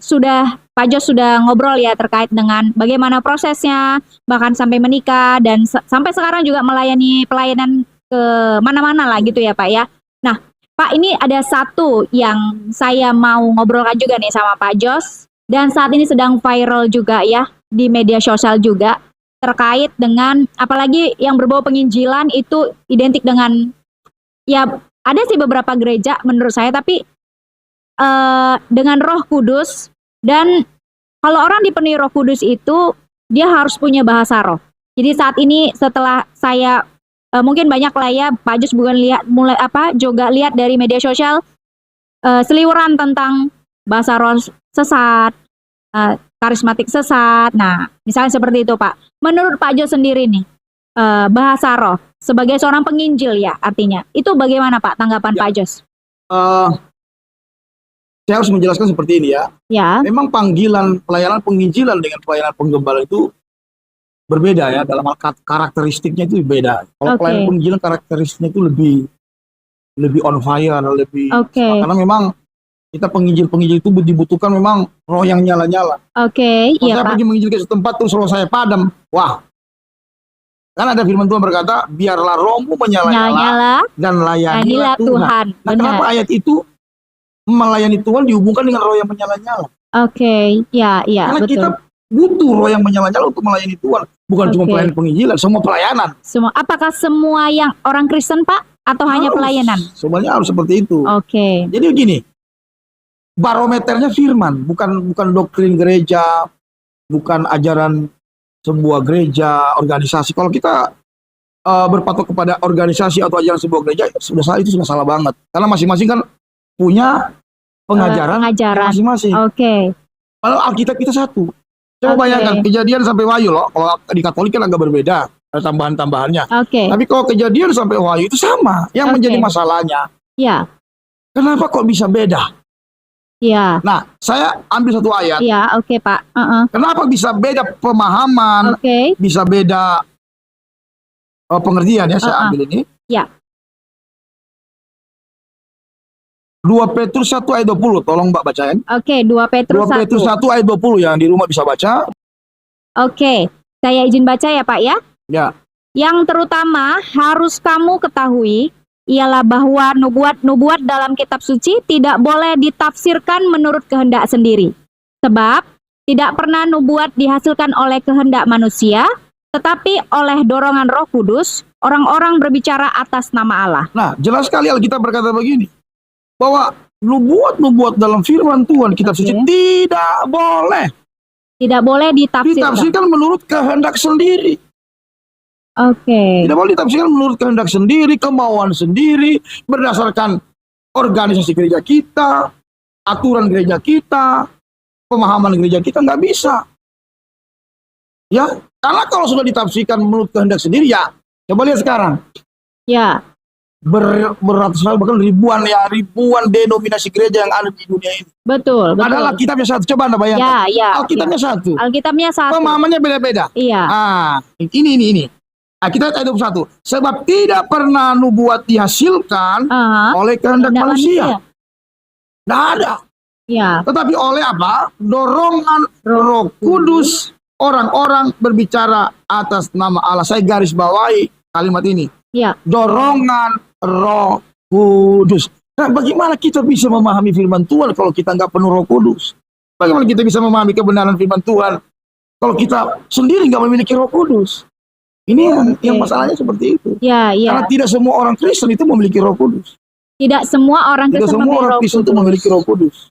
Pak Jos sudah ngobrol ya terkait dengan bagaimana prosesnya, bahkan sampai menikah dan sampai sekarang juga melayani pelayanan ke mana-mana lah gitu ya, Pak ya. Nah, Pak, ini ada satu yang saya mau ngobrolkan juga nih sama Pak Jos. Dan saat ini sedang viral juga ya di media sosial juga terkait dengan apalagi yang berbau penginjilan itu identik dengan ya ada sih beberapa gereja menurut saya tapi dengan Roh Kudus dan kalau orang dipenuhi Roh Kudus itu dia harus punya bahasa roh. Jadi saat ini setelah saya mungkin banyak lah ya Pak Jos bukan juga lihat dari media sosial seliweran tentang bahasa roh sesat, karismatik sesat. Nah, misalnya seperti itu, Pak. Menurut Pak Jos sendiri nih, bahasa roh sebagai seorang penginjil ya artinya. Itu bagaimana, Pak, tanggapan Pak Jos? Saya harus menjelaskan seperti ini ya. Ya. Memang pelayanan penginjilan dengan pelayanan penggembala itu berbeda ya, dalam hal karakteristiknya itu beda. Kalau pelayanan penginjilan karakteristiknya itu lebih on fire, karena memang kita penginjil itu dibutuhkan memang roh yang nyala-nyala. Iya, Pak. Saya pergi menginjil ke setempat terus roh saya padam. Wah. Kan ada firman Tuhan berkata, biarlah rohmu menyala-nyala dan layanilah Tuhan. Nah, kenapa ayat itu melayani Tuhan dihubungkan dengan roh yang menyala-nyala? Iya, karena betul. Kita butuh roh yang menyala-nyala untuk melayani Tuhan. Bukan cuma pelayanan penginjilan, semua pelayanan. Apakah semua yang orang Kristen, Pak? Atau hanya pelayanan? Semuanya harus seperti itu. Jadi begini, barometernya firman, bukan doktrin gereja, bukan ajaran sebuah gereja, organisasi. Kalau kita berpatok kepada organisasi atau ajaran sebuah gereja, itu sudah salah banget. Karena masing-masing kan punya pengajaran masing-masing. Kalau Alkitab kita satu. Coba bayangkan Kejadian sampai Wahyu loh. Kalau di Katolik kan agak berbeda, ada tambahan-tambahannya. Tapi kalau Kejadian sampai Wahyu itu sama. Yang menjadi masalahnya, kenapa kok bisa beda? Iya. Nah, saya ambil satu ayat. Iya, oke Pak. Kenapa bisa beda pemahaman, bisa beda pengertian ya, saya ambil ini. Ya. 2 Petrus 1 ayat 20, tolong Mbak bacain. Oke, 2 Petrus 2 Petrus 1 ayat 20 yang di rumah bisa baca. Oke, saya izin baca ya Pak ya. Ya. Yang terutama harus kamu ketahui ialah bahwa nubuat dalam kitab suci tidak boleh ditafsirkan menurut kehendak sendiri. Sebab tidak pernah nubuat dihasilkan oleh kehendak manusia, tetapi oleh dorongan Roh Kudus, orang-orang berbicara atas nama Allah. Nah, jelas sekali Alkitab berkata begini, bahwa nubuat dalam firman Tuhan, kitab suci tidak boleh ditafsirkan menurut kehendak sendiri. Tidak boleh ditafsirkan menurut kehendak sendiri, kemauan sendiri, berdasarkan organisasi gereja kita, aturan gereja kita, pemahaman gereja kita, nggak bisa. Ya, karena kalau sudah ditafsirkan menurut kehendak sendiri, ya, coba lihat sekarang. Ya. Beratus bahkan ribuan denominasi gereja yang ada di dunia ini. Betul. Adalah kitabnya satu. Coba Anda bayangkan. Alkitabnya satu. Alkitabnya satu. Pemahamannya beda-beda. Iya. Ini. Kita ayat 21. Sebab tidak pernah nubuat dihasilkan oleh kehendak manusia. Tidak ada. Ya. Tetapi oleh apa? Dorongan Roh Kudus, orang-orang berbicara atas nama Allah. Saya garis bawahi kalimat ini. Ya. Dorongan Roh Kudus. Nah, bagaimana kita bisa memahami firman Tuhan kalau kita nggak penuh Roh Kudus? Bagaimana kita bisa memahami kebenaran firman Tuhan kalau kita sendiri nggak memiliki Roh Kudus? Ini yang masalahnya seperti itu. Ya. Karena tidak semua orang Kristen itu memiliki Roh Kudus. Tidak semua orang Kristen itu memiliki Roh Kudus.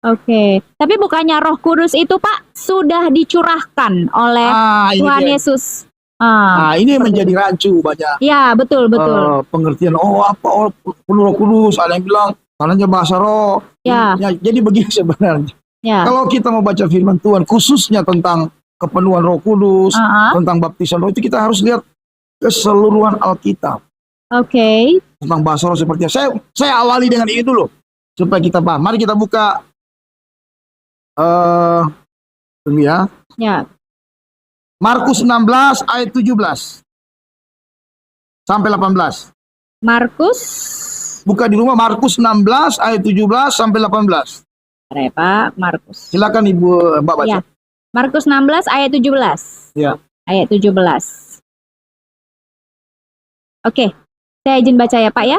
Oke. Tapi bukannya Roh Kudus itu Pak sudah dicurahkan oleh Tuhan Yesus? Ini menjadi rancu banyak. Ya, betul. Pengertian penuh Roh Kudus, ada yang bilang karena bahasa roh. Ya, jadi begini sebenarnya. Ya. Kalau kita mau baca firman Tuhan khususnya tentang kepenuhan Roh Kudus, tentang baptisan Roh, itu kita harus lihat keseluruhan Alkitab. Oke. Tentang bahasa roh seperti apa. Saya awali dengan ini dulu supaya kita paham. Mari kita buka ya. Markus 16 ayat 17 sampai 18. Markus. Buka di rumah Markus 16 ayat 17 sampai 18. Pak, Markus. Silakan Ibu Mbak baca. Ya. Markus 16 ayat 17. Ya. Ayat 17. Oke, saya izin baca ya Pak ya.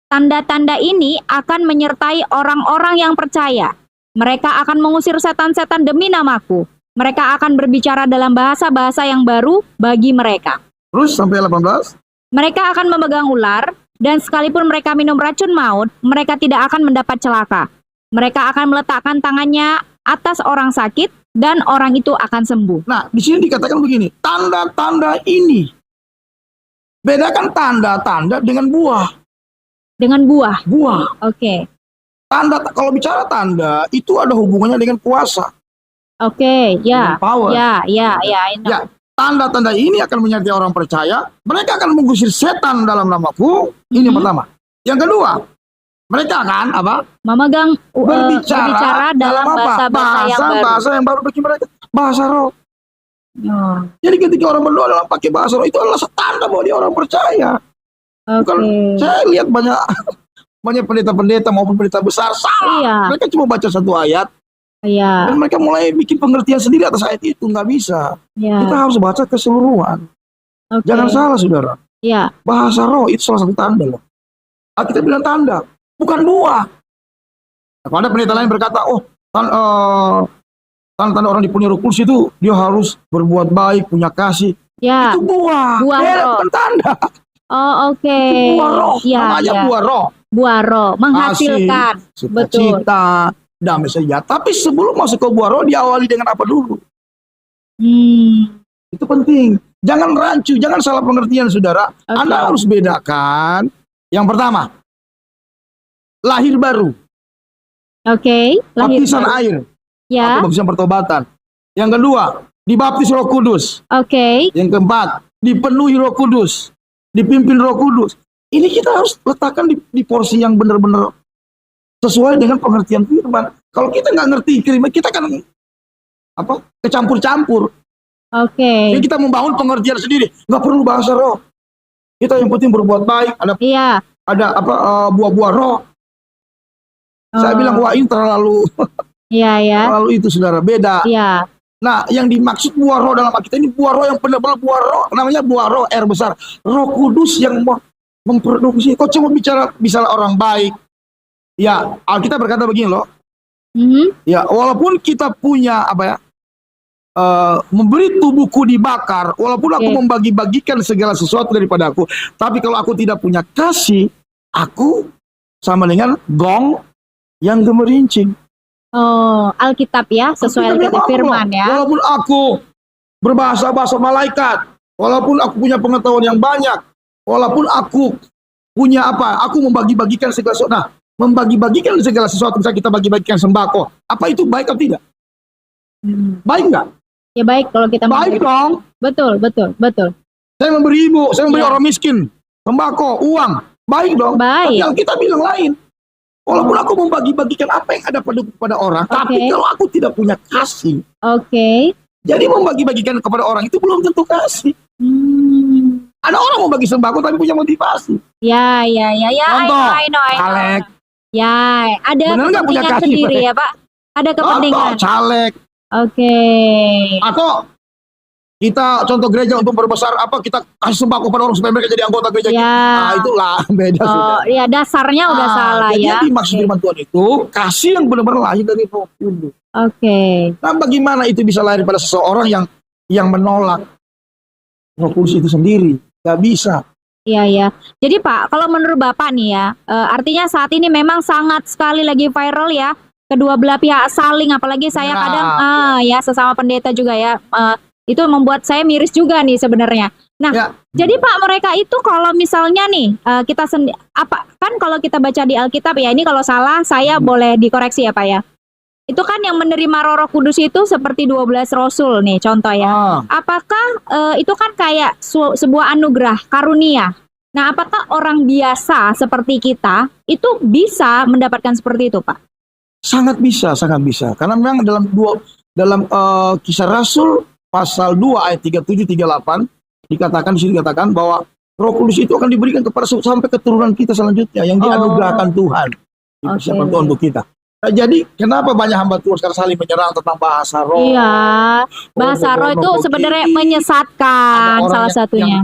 Tanda-tanda ini akan menyertai orang-orang yang percaya. Mereka akan mengusir setan-setan demi namaku. Mereka akan berbicara dalam bahasa-bahasa yang baru bagi mereka. Terus sampai 18. Mereka akan memegang ular, dan sekalipun mereka minum racun maut, mereka tidak akan mendapat celaka. Mereka akan meletakkan tangannya atas orang sakit, dan orang itu akan sembuh. Nah, di sini dikatakan begini, tanda-tanda ini. Bedakan tanda-tanda dengan buah. Dengan buah? Buah. Oke. Tanda, kalau bicara tanda, itu ada hubungannya dengan kuasa. Oke, ya. Power. Ya. Tanda-tanda ini akan menyertai orang percaya. Mereka akan mengusir setan dalam namaku. Ini yang pertama. Yang kedua, mereka akan apa? Memegang berbicara dalam bahasa yang baru bagi mereka. Bahasa roh. Jadi ketika orang berdoa dalam pakai bahasa roh, itu adalah tanda bahwa dia orang percaya. Bukan, saya lihat banyak pendeta-pendeta maupun pendeta besar salah. Iya. Mereka cuma baca satu ayat. Iya. Dan mereka mulai bikin pengertian sendiri atas ayat itu. Nggak bisa. Iya. Kita harus baca keseluruhan. Jangan salah, saudara. Iya. Bahasa roh itu salah satu tanda loh. Kita bilang tanda, bukan buah. Nah, kalau ada pendeta lain berkata, tanda orang dipenuhi Roh Kudus itu dia harus berbuat baik, punya kasih. Ya. Itu buah. Roh. Bukan tanda. Oh, oke. Itu buah roh. Namanya buah roh. Buah roh menghasilkan. Kasih, sukacita, damai sejahtera. Tapi sebelum masuk ke buah roh, diawali dengan apa dulu? Itu penting. Jangan rancu, jangan salah pengertian, saudara. Anda harus bedakan. Yang pertama, lahir baru. Baptisan air. Ya. Atau baptisan pertobatan. Yang kedua, dibaptis Roh Kudus. Yang keempat, dipenuhi Roh Kudus. Dipimpin Roh Kudus. Ini kita harus letakkan di porsi yang benar-benar sesuai dengan pengertian firman. Kalau kita nggak ngerti kiriman, kita kan kecampur-campur. Jadi kita membangun pengertian sendiri, nggak perlu bahasa roh. Kita yang penting berbuat baik, ada buah-buah roh. Saya bilang wah ini terlalu terlalu itu saudara, beda. Nah, yang dimaksud buah roh dalam Alkitab ini buah roh yang benar-benar buah roh, namanya buah roh R besar, Roh Kudus yang memproduksi. Kok cuma bicara orang baik? Ya, Alkitab berkata begini loh. Ya, walaupun kita punya memberi tubuhku dibakar, walaupun aku membagi-bagikan segala sesuatu daripada aku, tapi kalau aku tidak punya kasih, aku sama dengan gong yang gemerincing. Alkitab ya, sesuai Alkitab firman ya. Walaupun aku berbahasa-bahasa malaikat, walaupun aku punya pengetahuan yang banyak, walaupun aku punya aku membagi-bagikan segala sesuatu. Nah, membagi-bagikan segala sesuatu, misalnya kita bagi-bagikan sembako, apa itu baik atau tidak? Baik nggak? Ya baik kalau kita baik dong. Betul. Saya memberi saya memberi orang miskin sembako, uang, baik dong. Tapi yang kita bilang lain. Walaupun aku membagi-bagikan apa yang ada pada orang, tapi kalau aku tidak punya kasih, jadi membagi-bagikan kepada orang itu belum tentu kasih. Ada orang mau bagi sembako tapi punya motivasi. Ya. Contoh, caleg. Ya, ada kepentingan sendiri ya Pak. Ada kepentingan. Contoh, caleg. Atau kita contoh gereja untuk berbesar kita kasih sembako pada orang supaya mereka jadi anggota gereja kita. Nah, itulah beda sudah. Ya dasarnya udah salah ya. Jadi maksud firman Tuhan itu kasih yang benar-benar lahir dari Roh Kudus. Nah, bagaimana itu bisa lahir pada seseorang yang menolak Roh Kudus itu sendiri? Gak bisa. Iya. Jadi Pak, kalau menurut Bapak nih ya, artinya saat ini memang sangat sekali lagi viral ya, kedua belah pihak saling, apalagi saya kadang ya sesama pendeta juga ya, itu membuat saya miris juga nih sebenarnya. Nah, jadi Pak, mereka itu kalau misalnya nih kan kalau kita baca di Alkitab ya, ini kalau salah saya boleh dikoreksi ya Pak ya. Itu kan yang menerima Roh Kudus itu seperti 12 rasul nih contoh ya. Apakah itu kan kayak sebuah anugerah, karunia. Nah, apakah orang biasa seperti kita itu bisa mendapatkan seperti itu Pak? Sangat bisa. Karena memang dalam Kisah Rasul pasal 2 ayat 37-38 dikatakan bahwa Roh Kudus itu akan diberikan kepada sampai keturunan kita selanjutnya yang dianugerahkan Tuhan. Dipersiapkan Tuhan untuk kita. Nah, jadi kenapa banyak hamba Tuhan sekarang saling menyerang tentang bahasa roh? Iya, bahasa roh itu sebenarnya menyesatkan salah satunya.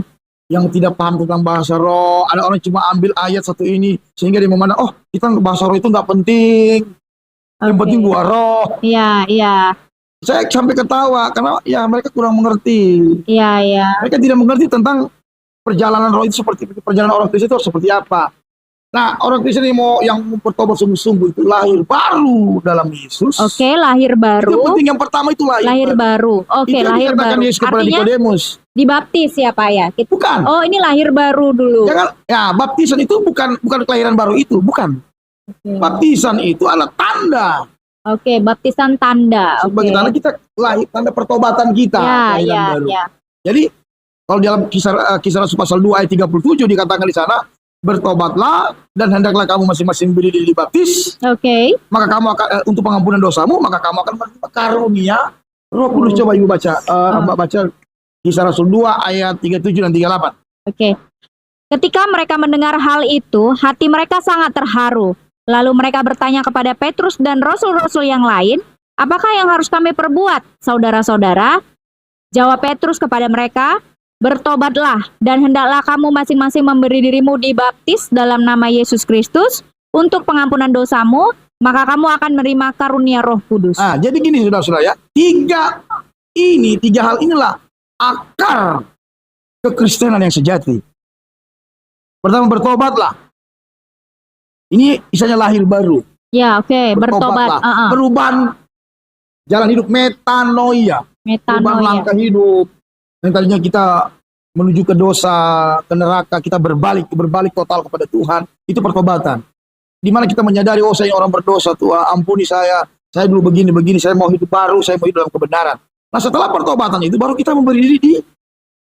Yang tidak paham tentang bahasa roh, ada orang cuma ambil ayat satu ini sehingga dia memandang kita bahasa roh itu nggak penting. Yang penting buah roh. Iya. Saya sampai ketawa karena ya mereka kurang mengerti. Iya. Mereka tidak mengerti tentang perjalanan roh itu seperti perjalanan orang Kristen itu seperti apa. Nah, orang Kristen yang bertobat sungguh-sungguh itu lahir baru dalam Yesus. Lahir baru. Yang penting yang pertama itu lahir baru. Lahir baru. Yesus kepada Nikodemus. Dibaptis ya Pak ya? Bukan. Ini lahir baru dulu. Jangan, baptisan itu bukan kelahiran baru itu, bukan. Baptisan itu adalah tanda. Baptisan tanda. Sebagai tanda kita lahir, tanda pertobatan kita. Baru. Jadi kalau dalam kisah Rasul pasal 2 ayat 37 dikatakan di sana, bertobatlah dan hendaklah kamu masing-masing berdiri dibaptis. Maka kamu akan untuk pengampunan dosamu, maka kamu akan menerima karunia Roh Kudus. Coba Ibu baca, Mbak baca kisah Rasul 2 ayat 37 dan 38. Ketika mereka mendengar hal itu, hati mereka sangat terharu. Lalu mereka bertanya kepada Petrus dan rasul-rasul yang lain, apakah yang harus kami perbuat, saudara-saudara? Jawab Petrus kepada mereka, bertobatlah dan hendaklah kamu masing-masing memberi dirimu dibaptis dalam nama Yesus Kristus untuk pengampunan dosamu, maka kamu akan menerima karunia Roh Kudus. Jadi gini saudara-saudara ya, tiga hal inilah akar kekristenan yang sejati. Pertama, bertobatlah. Ini misalnya lahir baru. Bertobat. Perubahan jalan hidup, metanoia. Perubahan langkah hidup. Yang tadinya kita menuju ke dosa, ke neraka, kita berbalik total kepada Tuhan. Itu pertobatan. Di mana kita menyadari, saya orang berdosa, Tuhan ampuni saya dulu begini, saya mau hidup baru, saya mau hidup dalam kebenaran. Nah, setelah pertobatan itu baru kita memberi diri di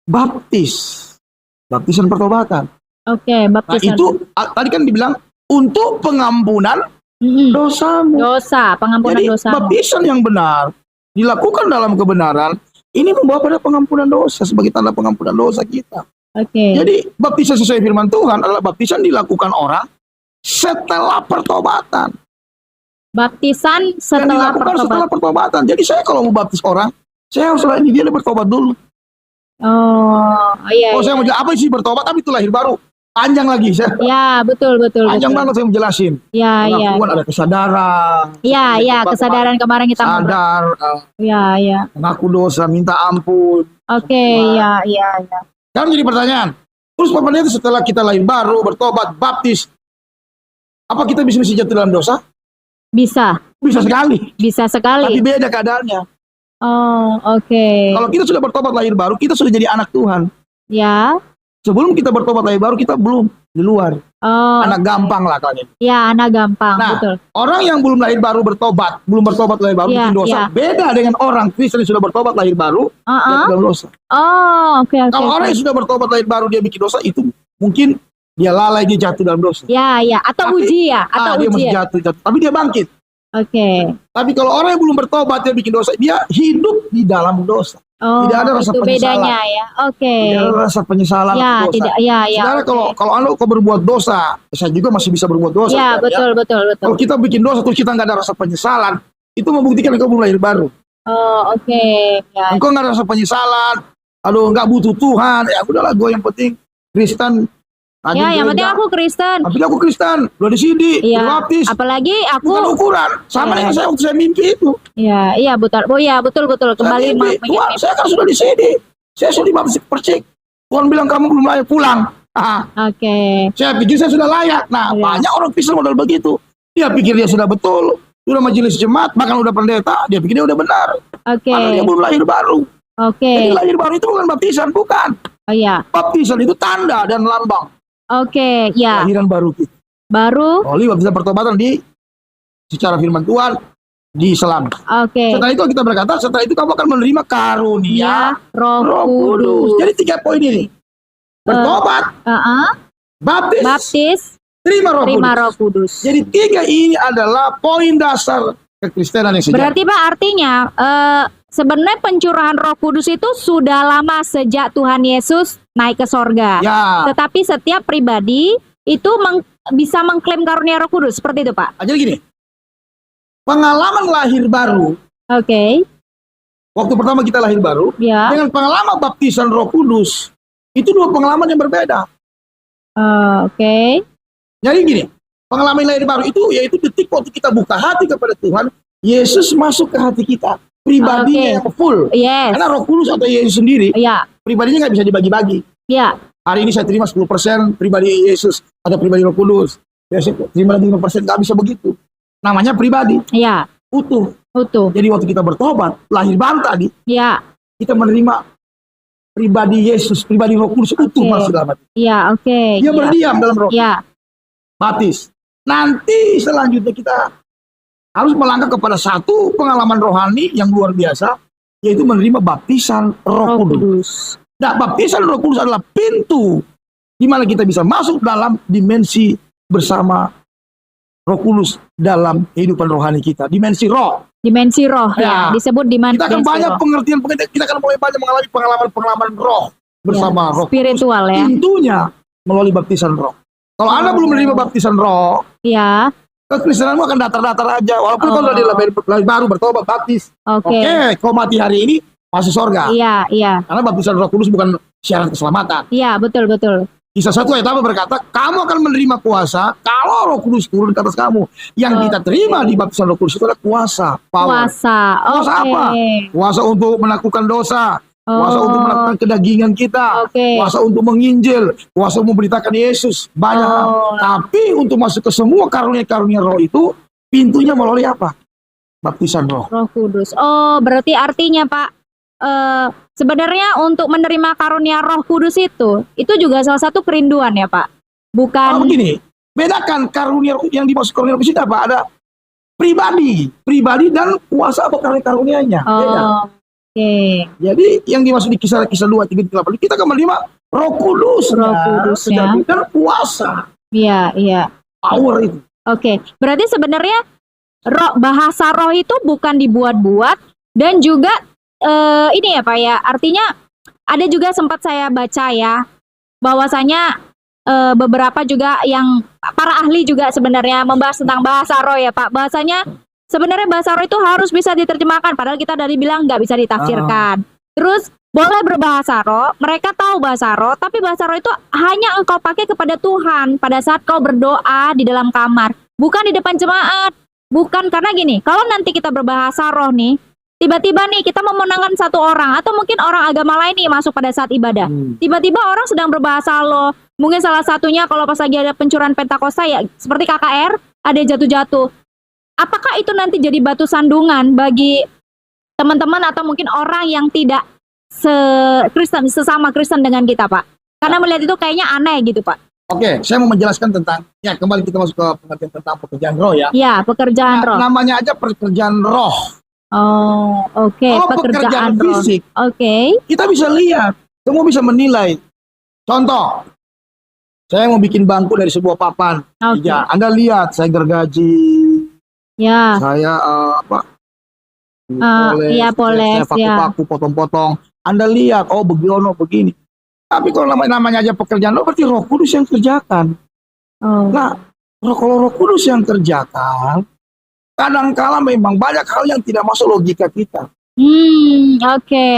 baptisan pertobatan. Baptisan. Nah, itu tadi kan dibilang untuk pengampunan dosamu. Dosa, pengampunan Jadi dosa. baptisan yang benar dilakukan dalam kebenaran ini membawa pada pengampunan dosa sebagai tanda pengampunan dosa kita. Jadi baptisan sesuai firman Tuhan adalah baptisan dilakukan orang setelah pertobatan. Baptisan setelah pertobatan. Jadi saya kalau mau baptis orang, saya harus layani dia bertobat dulu. Iya. Saya mau apa sih bertobat tapi itu lahir baru. Panjang lagi saya. Ya, betul. Panjang banget saya menjelasin. Iya. Ada kesadaran. Iya, kesadaran kemarin kita sadar. Iya. Mengaku dosa, minta ampun. Iya. Sekarang jadi pertanyaan. Terus Pak Pendeta setelah kita lahir baru, bertobat, baptis, apa kita bisa jatuh dalam dosa? Bisa sekali. Tapi beda keadaannya. Kalau kita sudah bertobat lahir baru, kita sudah jadi anak Tuhan. Ya. Sebelum kita bertobat lahir baru, kita belum di luar. Anak gampang lah kalian. Ya, anak gampang, betul. Orang yang belum lahir baru bertobat, belum bertobat lahir baru bikin dosa, beda dengan orang Kristen yang sudah bertobat lahir baru, dia dalam dosa. Kalau orang yang sudah bertobat lahir baru dia bikin dosa, itu mungkin dia lalai, dia jatuh dalam dosa. Atau uji ya. Dia masih jatuh. Tapi dia bangkit. Tapi kalau orang yang belum bertobat dia bikin dosa, dia hidup di dalam dosa. Tidak ada rasa penyesalan. Bedanya ya. Tidak ada rasa penyesalan dosa. Saudara, kalau Anda berbuat dosa, saya juga masih bisa berbuat dosa. Betul. Kalau kita bikin dosa terus kita nggak ada rasa penyesalan, itu membuktikan engkau belum lahir baru. Engkau nggak ada rasa penyesalan, nggak butuh Tuhan, ya udahlah gue yang penting Kristen. Yang penting aku Kristen. Tapi aku Kristen, udah di sini, baptis. Apalagi aku. Bukan ukuran, sama dengan saya waktu saya mimpi itu. Iya betul. Betul. Kembali Tuhan, saya kan sudah di sini. Saya sudah dibaptis percik. Tuhan bilang kamu belum layak pulang. Saya pikir saya sudah layak. Banyak orang Kristen model begitu. Dia pikir dia sudah betul, sudah majelis jemaat, bahkan udah pendeta. Dia pikir dia udah benar. Padahal dia belum lahir baru. Jadi lahir baru itu bukan baptisan, bukan. Baptisan itu tanda dan lambang. Kelahiran baru kita. Oleh baptisan pertobatan secara firman Tuhan diselam. Setelah itu kita berkata, setelah itu kamu akan menerima karunia Roh Kudus. Jadi 3 poin ini. Bertobat, baptis, terima Roh Kudus. Jadi 3 ini adalah poin dasar kekristenan yang sejati. Berarti Pak artinya sebenarnya pencurahan Roh Kudus itu sudah lama sejak Tuhan Yesus naik ke sorga. Tetapi setiap pribadi itu bisa mengklaim karunia Roh Kudus, seperti itu Pak. Jadi gini, pengalaman lahir baru. Waktu pertama kita lahir baru, dengan pengalaman baptisan Roh Kudus, itu 2 pengalaman yang berbeda. Jadi gini, pengalaman lahir baru itu yaitu detik waktu kita buka hati kepada Tuhan, Yesus masuk ke hati kita. Pribadinya yang full. Karena Roh Kudus atau Yesus sendiri, pribadinya nggak bisa dibagi-bagi. Hari ini saya terima 10% pribadi Yesus atau pribadi Roh Kudus. Saya terima 5%, nggak bisa begitu. Namanya pribadi. Utuh. Jadi waktu kita bertobat, lahir baru tadi, kita menerima pribadi Yesus, pribadi Roh Kudus utuh masuk dalam hati. Dia berdiam dalam Roh. Baptis. Nanti selanjutnya kita harus melangkah kepada satu pengalaman rohani yang luar biasa, yaitu menerima baptisan Roh Kudus. Baptisan Roh Kudus adalah pintu di mana kita bisa masuk dalam dimensi bersama Roh Kudus dalam kehidupan rohani kita. Dimensi roh. Disebut dimensi. Kita akan banyak pengertian, kita akan mulai banyak mengalami pengalaman roh bersama Roh spiritual Kudus. Tentunya melalui baptisan roh. Kalau Anda belum menerima baptisan roh, kekristenanmu akan datar-datar aja. Walaupun kalau lahir baru bertobat baptis. Kau mati hari ini masuk surga. Karena baptisan Roh Kudus bukan syarat keselamatan. Betul. Kisah 1 ayat 8 berkata, kamu akan menerima kuasa kalau Roh Kudus turun ke atas kamu. Yang kita terima di baptisan Roh Kudus itu adalah kuasa. Kuasa apa? Kuasa untuk menaklukkan dosa. Kuasa untuk melakukan kedagingan kita. Kuasa untuk menginjil. Kuasa memberitakan Yesus. Banyak hal. Tapi untuk masuk ke semua karunia-karunia roh itu, pintunya melalui apa? Baptisan roh. Roh Kudus. Berarti artinya Pak, sebenarnya untuk menerima karunia Roh Kudus itu juga salah satu kerinduan ya Pak? Bukan. Begini, bedakan karunia yang dimaksud karunia Roh Kudus itu apa? Ada pribadi dan kuasa apa karunia-karunianya. Jadi yang dimaksud di kisah-kisah 2, 3, 8, kita akan menerima Roh Kudus dan kuasa. Power itu. Oke, berarti sebenarnya bahasa roh itu bukan dibuat-buat dan juga ini ya Pak ya, artinya ada juga sempat saya baca ya, bahwasanya beberapa juga yang para ahli juga sebenarnya membahas tentang bahasa roh ya Pak, bahasanya sebenarnya bahasa roh itu harus bisa diterjemahkan, padahal kita dari bilang nggak bisa ditafsirkan. Terus boleh berbahasa roh, mereka tahu bahasa roh, tapi bahasa roh itu hanya engkau pakai kepada Tuhan pada saat kau berdoa di dalam kamar, bukan di depan jemaat. Bukan, karena gini, kalau nanti kita berbahasa roh nih, tiba-tiba nih kita memenangkan satu orang, atau mungkin orang agama lain nih masuk pada saat ibadah. Tiba-tiba orang sedang berbahasa roh, mungkin salah satunya kalau pas lagi ada pencurahan Pentakosta ya, seperti KKR, ada jatuh-jatuh. Apakah itu nanti jadi batu sandungan bagi teman-teman atau mungkin orang yang tidak sesama Kristen dengan kita, Pak? Karena melihat itu kayaknya aneh gitu, Pak. Oke, saya mau menjelaskan tentang, ya kembali kita masuk ke pengertian tentang pekerjaan roh ya. Ya, pekerjaan roh. Namanya aja pekerjaan roh. Oh, oke. Kalau pekerjaan fisik, kita bisa lihat, semua bisa menilai. Contoh, saya mau bikin bangku dari sebuah papan. Ya, Anda lihat, saya gergaji. Ya. Saya poles, saya paku-paku, potong-potong. Anda lihat, oh begini. Tapi kalau namanya aja pekerjaan roh, berarti Roh Kudus yang kerjakan. Nah, kalau Roh Kudus yang kerjakan, kadang-kala memang banyak hal yang tidak masuk logika kita.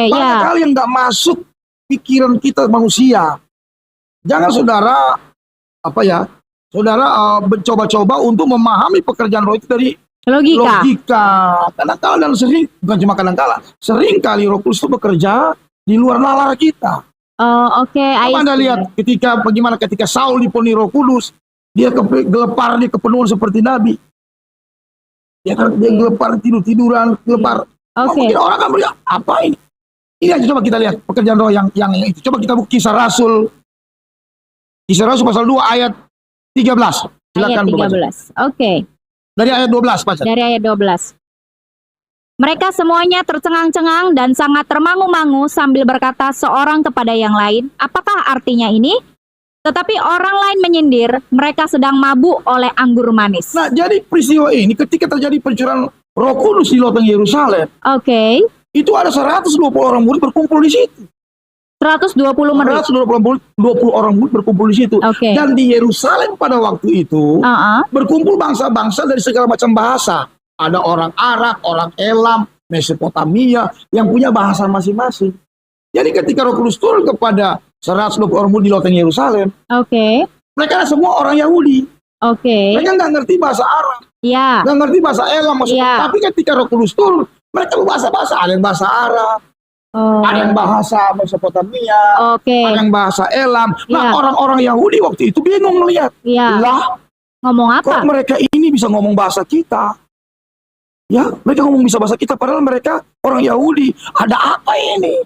Banyak hal yang nggak masuk pikiran kita manusia. Jangan saudara mencoba-coba untuk memahami pekerjaan roh itu dari logika. Kadang-kala dan sering, bukan cuma kadang-kala, sering kali Roh Kudus itu bekerja di luar nalar kita. Anda lihat bagaimana ketika Saul dipenuhi Roh Kudus, dia gelepar, dia kepenuhan seperti Nabi. Dia gelepar, tiduran, gelepar. Mungkin orang akan melihat, apa ini? Ini aja coba kita lihat pekerjaan roh yang itu. Coba kita buka Kisah Rasul pasal 2 ayat 13. Silakan ayat 13. Dari ayat 12 baca. Dari ayat 12. Mereka semuanya tercengang-cengang dan sangat termangu-mangu sambil berkata seorang kepada yang lain, apakah artinya ini? Tetapi orang lain menyindir, mereka sedang mabuk oleh anggur manis. Nah, jadi peristiwa ini ketika terjadi pencurahan Roh Kudus di loteng Yerusalem. Itu ada 120 orang murid berkumpul di situ. 120 orang murid berkumpul di situ. Dan di Yerusalem pada waktu itu berkumpul bangsa-bangsa dari segala macam bahasa. Ada orang Arab, orang Elam, Mesopotamia yang punya bahasa masing-masing. Jadi ketika Roh Kudus turun kepada 120 orang murid di loteng Yerusalem, mereka semua orang Yahudi. Mereka nggak ngerti bahasa Arab, nggak ngerti bahasa Elam, tapi ketika Roh Kudus turun, mereka berbahasa-bahasa. Ada yang bahasa Arab, ada yang bahasa Mesopotamia, ada yang bahasa Elam. Nah, orang-orang Yahudi waktu itu bingung melihat, lah, ngomong apa? Kok mereka ini bisa ngomong bahasa kita? Ya, mereka ngomong bisa bahasa kita, padahal mereka orang Yahudi. Ada apa ini?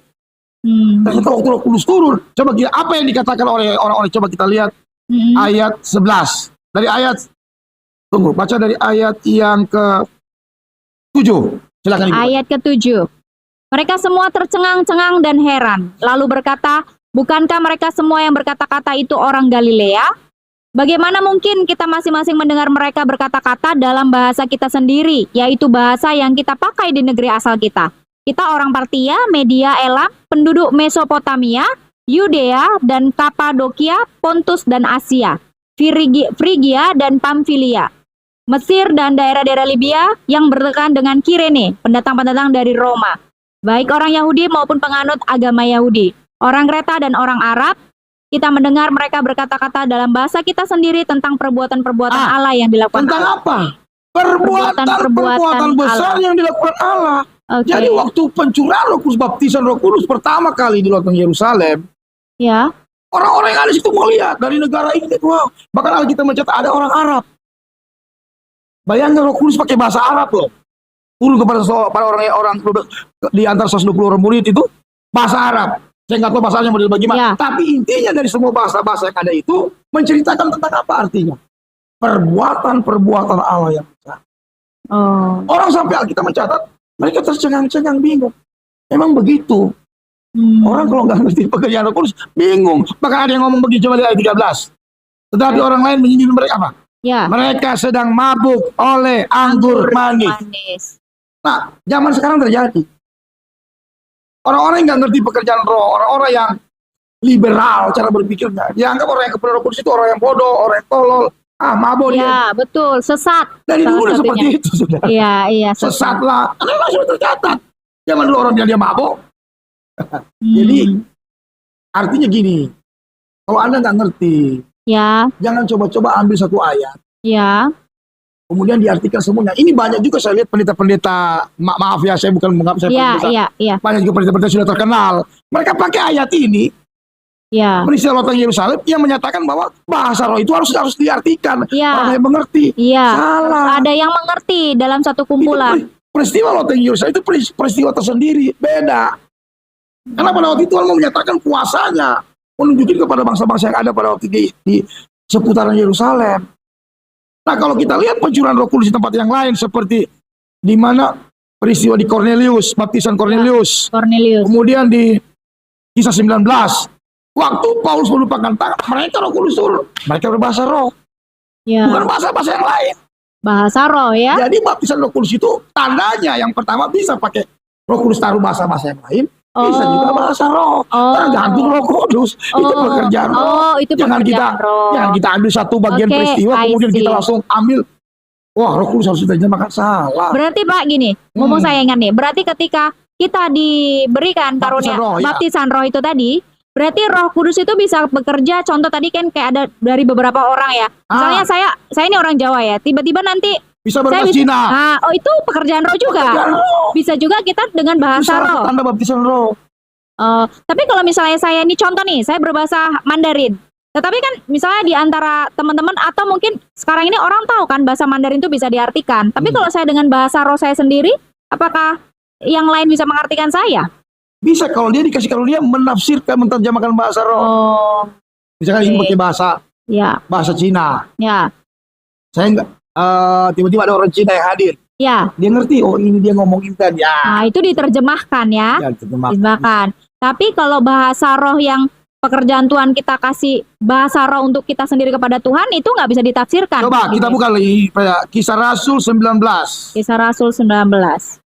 Ternyata waktu Roh Kudus turun, coba kita, apa yang dikatakan oleh orang-orang, coba kita lihat ayat 11. Baca dari ayat yang ke-7. Silakan Ibu. Ayat ke-7. Mereka semua tercengang-cengang dan heran, lalu berkata, bukankah mereka semua yang berkata-kata itu orang Galilea? Bagaimana mungkin kita masing-masing mendengar mereka berkata-kata dalam bahasa kita sendiri, yaitu bahasa yang kita pakai di negeri asal kita? Kita orang Partia, Media, Elam, penduduk Mesopotamia, Yudea dan Kapadokia, Pontus dan Asia, Frigia dan Pamfilia, Mesir dan daerah-daerah Libya yang berdekatan dengan Kirene, pendatang-pendatang dari Roma, baik orang Yahudi maupun penganut agama Yahudi, orang Kreta dan orang Arab. Kita mendengar mereka berkata-kata dalam bahasa kita sendiri tentang perbuatan-perbuatan Allah yang dilakukan tentang Allah. Apa? Perbuatan besar yang dilakukan Allah. Jadi waktu pencurahan Roh Kudus, baptisan Roh Kudus pertama kali di loteng Yerusalem, orang-orang yang ada di situ melihat dari negara ini, wow. Bahkan Alkitab mencatat ada orang Arab. Bayangkan Roh Kudus pakai bahasa Arab loh. Turun kepada orang di antara 120 orang murid itu bahasa Arab. Saya nggak tahu bahasanya model bagaimana. Tapi intinya dari semua bahasa-bahasa yang ada itu menceritakan tentang apa artinya. Perbuatan-perbuatan Allah yang besar. Orang sampai Alkitab mencatat, mereka tercengang-cengang, bingung. Memang begitu. Orang kalau nggak ngerti pekerjaan Roh Kudus, bingung. Maka ada yang ngomong begini, coba lihat ayat 13. Tetapi orang lain menyindir mereka apa? Ya. Mereka sedang mabuk oleh anggur manis. Nah, zaman sekarang terjadi. Orang-orang yang nggak ngerti pekerjaan roh, orang-orang yang liberal cara berpikirnya, dianggap orang yang kepenuh Roh Kudus itu orang yang bodoh, orang yang tolol, mabuk dia. Ya, betul, sesat. Dari dulu udah seperti itu, sudah. Iya, sesat lah. Karena memang sudah tercatat. Zaman dulu orang dia mabuk. Jadi artinya gini, kalau Anda nggak ngerti, jangan coba-coba ambil satu ayat. Kemudian diartikan semuanya. Ini banyak juga saya lihat pendeta-pendeta, maaf ya, saya bukan menganggap saya pendeta. Banyak juga pendeta-pendeta sudah terkenal. Mereka pakai ayat ini, peristiwa loteng Yerusalem, yang menyatakan bahwa bahasa roh itu harus diartikan. Orang yang mengerti. Salah. Ada yang mengerti dalam satu kumpulan. Peristiwa loteng Yerusalem itu peristiwa tersendiri, beda. Karena pada waktu itu Tuhan mau menyatakan kuasanya, menunjukin kepada bangsa-bangsa yang ada pada waktu di seputaran Yerusalem. Nah, kalau kita lihat pencurahan Roh Kudus di tempat yang lain, seperti di mana peristiwa di Cornelius, baptisan Cornelius. Kemudian di Kisah 19, waktu Paulus melupakan tangan, mereka Roh Kudus turun, mereka berbahasa roh. Bukan bahasa-bahasa yang lain. Bahasa roh ya. Jadi baptisan Roh Kudus itu tandanya yang pertama bisa pakai Roh Kudus taruh bahasa-bahasa yang lain, bisa juga bahasa roh. Tergantung Roh Kudus. Itu pekerjaan roh. Itu jangan kita ambil satu bagian peristiwa kemudian kita langsung ambil. Wah, Roh Kudus harus diterjemahkan, salah. Berarti Pak gini, ngomong sayangan nih. Berarti ketika kita diberikan karunia baptisan roh itu tadi, berarti Roh Kudus itu bisa bekerja. Contoh tadi kan kayak ada dari beberapa orang ya. Misalnya saya ini orang Jawa ya. Tiba-tiba nanti bisa berbahasa Cina. Itu pekerjaan roh juga. Bisa juga kita dengan bahasa roh. Tanda baptisan roh. Tapi kalau misalnya saya ini contoh nih, saya berbahasa Mandarin. Tetapi kan misalnya di antara teman-teman atau mungkin sekarang ini orang tahu kan bahasa Mandarin itu bisa diartikan. Tapi kalau saya dengan bahasa roh saya sendiri, apakah yang lain bisa mengartikan saya? Bisa kalau dia dikasih karunia menafsirkan, menerjemahkan bahasa roh. Misalkan ini pakai bahasa Cina. Saya enggak. Tiba-tiba ada orang Cina yang hadir. Dia ngerti, oh ini dia ngomongin tadi. Nah, itu diterjemahkan ya. Diterjemahkan. Tapi kalau bahasa roh yang pekerjaan Tuhan kita kasih bahasa roh untuk kita sendiri kepada Tuhan, itu nggak bisa ditafsirkan. Coba kita buka lagi Kisah Rasul 19. Kisah Rasul 19.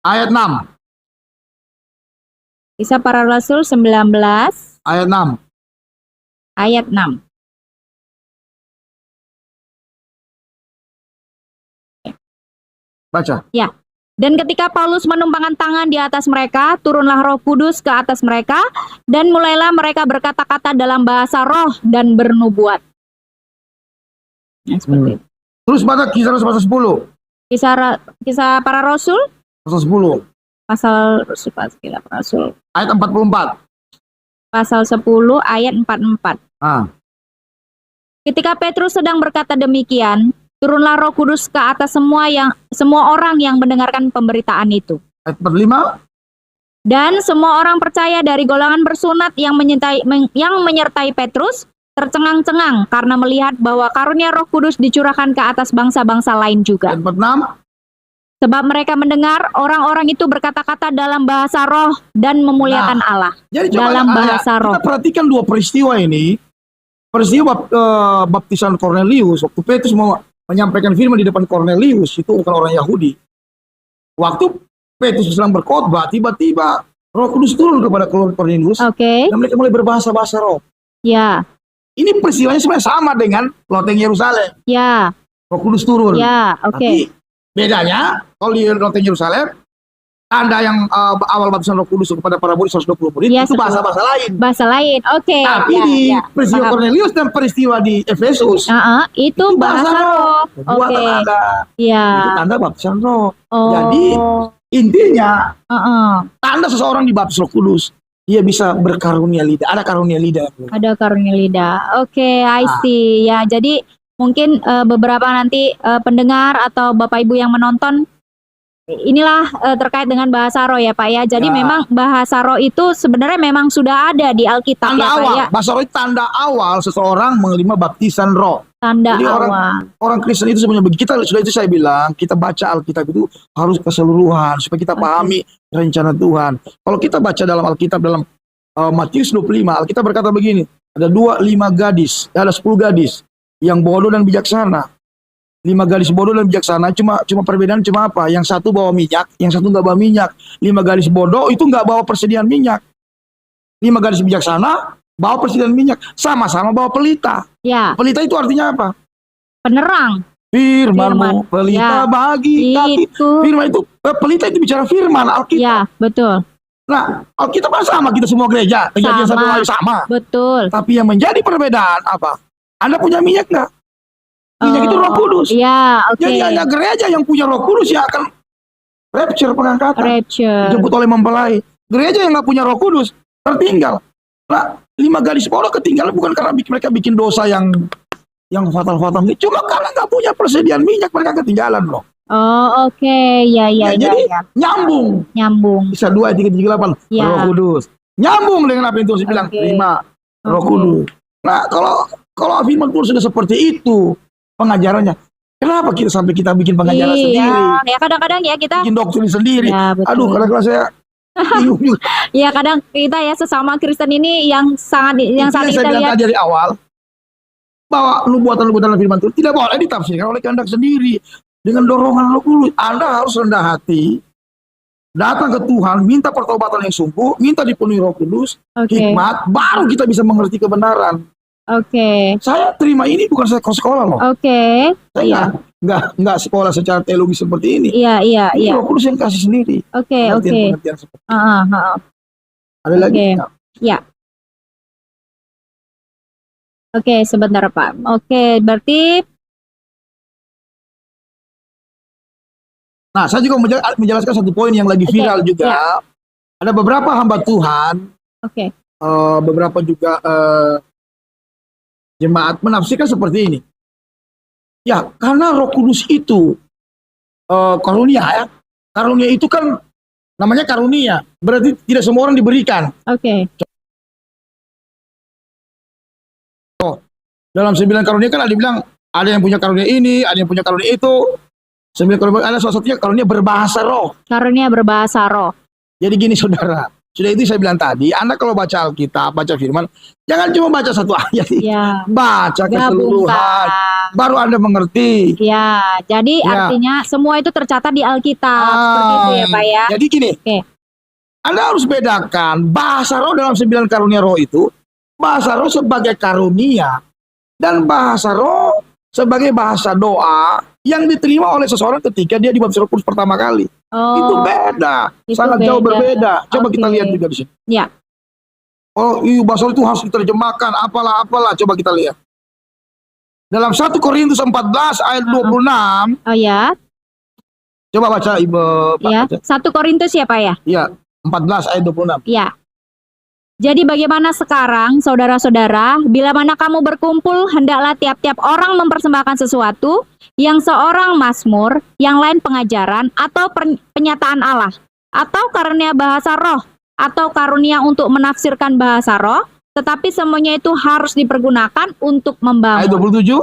Ayat 6. Kisah Para Rasul 19. Ayat 6. Ayat 6. Baca. Ya. Dan ketika Paulus menumpangkan tangan di atas mereka, turunlah Roh Kudus ke atas mereka, dan mulailah mereka berkata-kata dalam bahasa roh dan bernubuat. Seperti itu. Terus baca Kisah Rasul pasal 10. Kisah Para Rasul pasal 10. Pasal Rasul. Ayat 44. Pasal 10 ayat 44. Ketika Petrus sedang berkata demikian, turunlah Roh Kudus ke atas semua orang yang mendengarkan pemberitaan itu. Ayat 45. Dan semua orang percaya dari golongan bersunat yang menyertai Petrus tercengang-cengang karena melihat bahwa karunia Roh Kudus dicurahkan ke atas bangsa-bangsa lain juga. Ayat 46. Sebab mereka mendengar orang-orang itu berkata-kata dalam bahasa roh dan memuliakan Allah. Jadi dalam bahasa roh. Kita perhatikan dua peristiwa ini. Peristiwa baptisan Cornelius, waktu Petrus mau menyampaikan firman di depan Cornelius, itu bukan orang Yahudi. Waktu Petrus sedang berkhotbah, tiba-tiba Roh Kudus turun kepada Cornelius, dan mereka mulai berbahasa-bahasa roh. Ya. Ini peristiwanya sebenarnya sama dengan loteng Yerusalem. Ya. Roh Kudus turun. Ya, Tapi bedanya, kalau di loteng Yerusalem, tanda yang awal baptisan Roh Kudus kepada para murid 120 murid, itu bahasa-bahasa lain. Bahasa lain, Tapi di peristiwa Cornelius dan peristiwa di Efesus, itu bahasa roh. Itu tanda baptisan roh. Jadi intinya, tanda seseorang dibaptis Roh Kudus, dia bisa berkarunia lidah. Ada karunia lidah. Ada karunia lidah. I see. Ya, jadi mungkin beberapa nanti pendengar atau Bapak Ibu yang menonton, inilah terkait dengan bahasa roh ya Pak ya. Jadi memang bahasa roh itu sebenarnya memang sudah ada di Alkitab tanda ya Pak awal. ya. Bahasa roh itu tanda awal seseorang menerima baptisan roh. Tanda Jadi awal. Orang Kristen itu sebenarnya begitu. Sudah itu saya bilang, kita baca Alkitab itu harus keseluruhan supaya kita pahami rencana Tuhan. Kalau kita baca dalam Alkitab, dalam Matius 25, Alkitab berkata begini, ada 5 gadis, ada 10 gadis. yang bodoh dan bijaksana. 5 gadis bodoh dan bijaksana, cuma perbedaan cuma apa? Yang satu bawa minyak, yang satu nggak bawa minyak. 5 gadis bodoh itu nggak bawa persediaan minyak. 5 gadis bijaksana bawa persediaan minyak, sama-sama bawa pelita. Ya. Pelita itu artinya apa? Penerang. Firman-Mu, pelita bagi kaki. Firman itu, pelita itu bicara firman Alkitab. Ya, betul. Nah, Alkitab kan sama kita semua gereja, kejadian 1 ayat sama. Betul. Tapi yang menjadi perbedaan apa? Anda punya minyak nggak? Minyak itu Roh Kudus. Iya, oke. Jadi hanya gereja yang punya Roh Kudus yang akan rapture, pengangkatan. Dijemput oleh mempelai. Gereja yang nggak punya Roh Kudus tertinggal. Nah, 5 gadis bodoh ketinggalan bukan karena mereka bikin dosa yang fatal-fatal. Cuma karena nggak punya persediaan minyak, mereka ketinggalan loh. Oh, oke. Ya. Jadi nyambung. Bisa 2 ayat 3, 8. Roh Kudus. Nyambung dengan apa yang Tuhan bilang. 5. Roh Kudus. Nah, kalau firman Tuhan sudah seperti itu pengajarannya, kenapa sampai kita bikin pengajaran sendiri? Ya kadang-kadang ya kita bikin doktrin sendiri. Ya, aduh, kadang-kadang saya bingung juga. Ya kadang kita ya sesama Kristen ini yang saat kita lihat dari awal bahwa nubuatan firman Tuhan tidak boleh ditafsirkan oleh kehendak sendiri dengan dorongan Roh Kudus. Anda harus rendah hati, datang ke Tuhan, minta pertobatan yang sungguh, minta dipenuhi Roh Kudus, hikmat, baru kita bisa mengerti kebenaran. Saya terima ini bukan saya sekolah loh. Saya nggak sekolah secara teologi seperti ini. Iya. Roh Kudus yang kasih sendiri. Pengertian seperti ada lagi? Ya. Sebentar Pak. Berarti. Nah, saya juga menjelaskan satu poin yang lagi viral juga. Ada beberapa hamba Tuhan. Beberapa juga jemaat menafsirkan seperti ini. Ya, karena Roh Kudus itu karunia ya. Karunia itu kan namanya karunia. Berarti tidak semua orang diberikan. Dalam 9 karunia kan ada dibilang ada yang punya karunia ini, ada yang punya karunia itu. 9 karunia ada salah satunya karunia berbahasa roh. Karunia berbahasa roh. Jadi gini saudara, sudah itu saya bilang tadi, Anda kalau baca Alkitab, baca firman, jangan cuma baca satu ayat. Baca keseluruhan, baru Anda mengerti. Jadi artinya semua itu tercatat di Alkitab. Seperti itu ya Pak ya. Jadi gini, Anda harus bedakan bahasa roh dalam 9 karunia roh itu, bahasa roh sebagai karunia, dan bahasa roh sebagai bahasa doa yang diterima oleh seseorang ketika dia dibaptis Roh Kudus pertama kali. Itu beda, sangat jauh berbeda. Coba kita lihat juga di sini. Bahasa roh itu harus diterjemahkan, apalah. Coba kita lihat. Dalam 1 Korintus 14 ayat 26. Coba baca Ibu. 1 Korintus ya Pak ya? 14 ayat 26. Jadi bagaimana sekarang saudara-saudara, bila mana kamu berkumpul, hendaklah tiap-tiap orang mempersembahkan sesuatu, yang seorang mazmur, yang lain pengajaran, atau penyataan Allah, atau karunia bahasa roh, atau karunia untuk menafsirkan bahasa roh, tetapi semuanya itu harus dipergunakan untuk membangun. Ayat 27.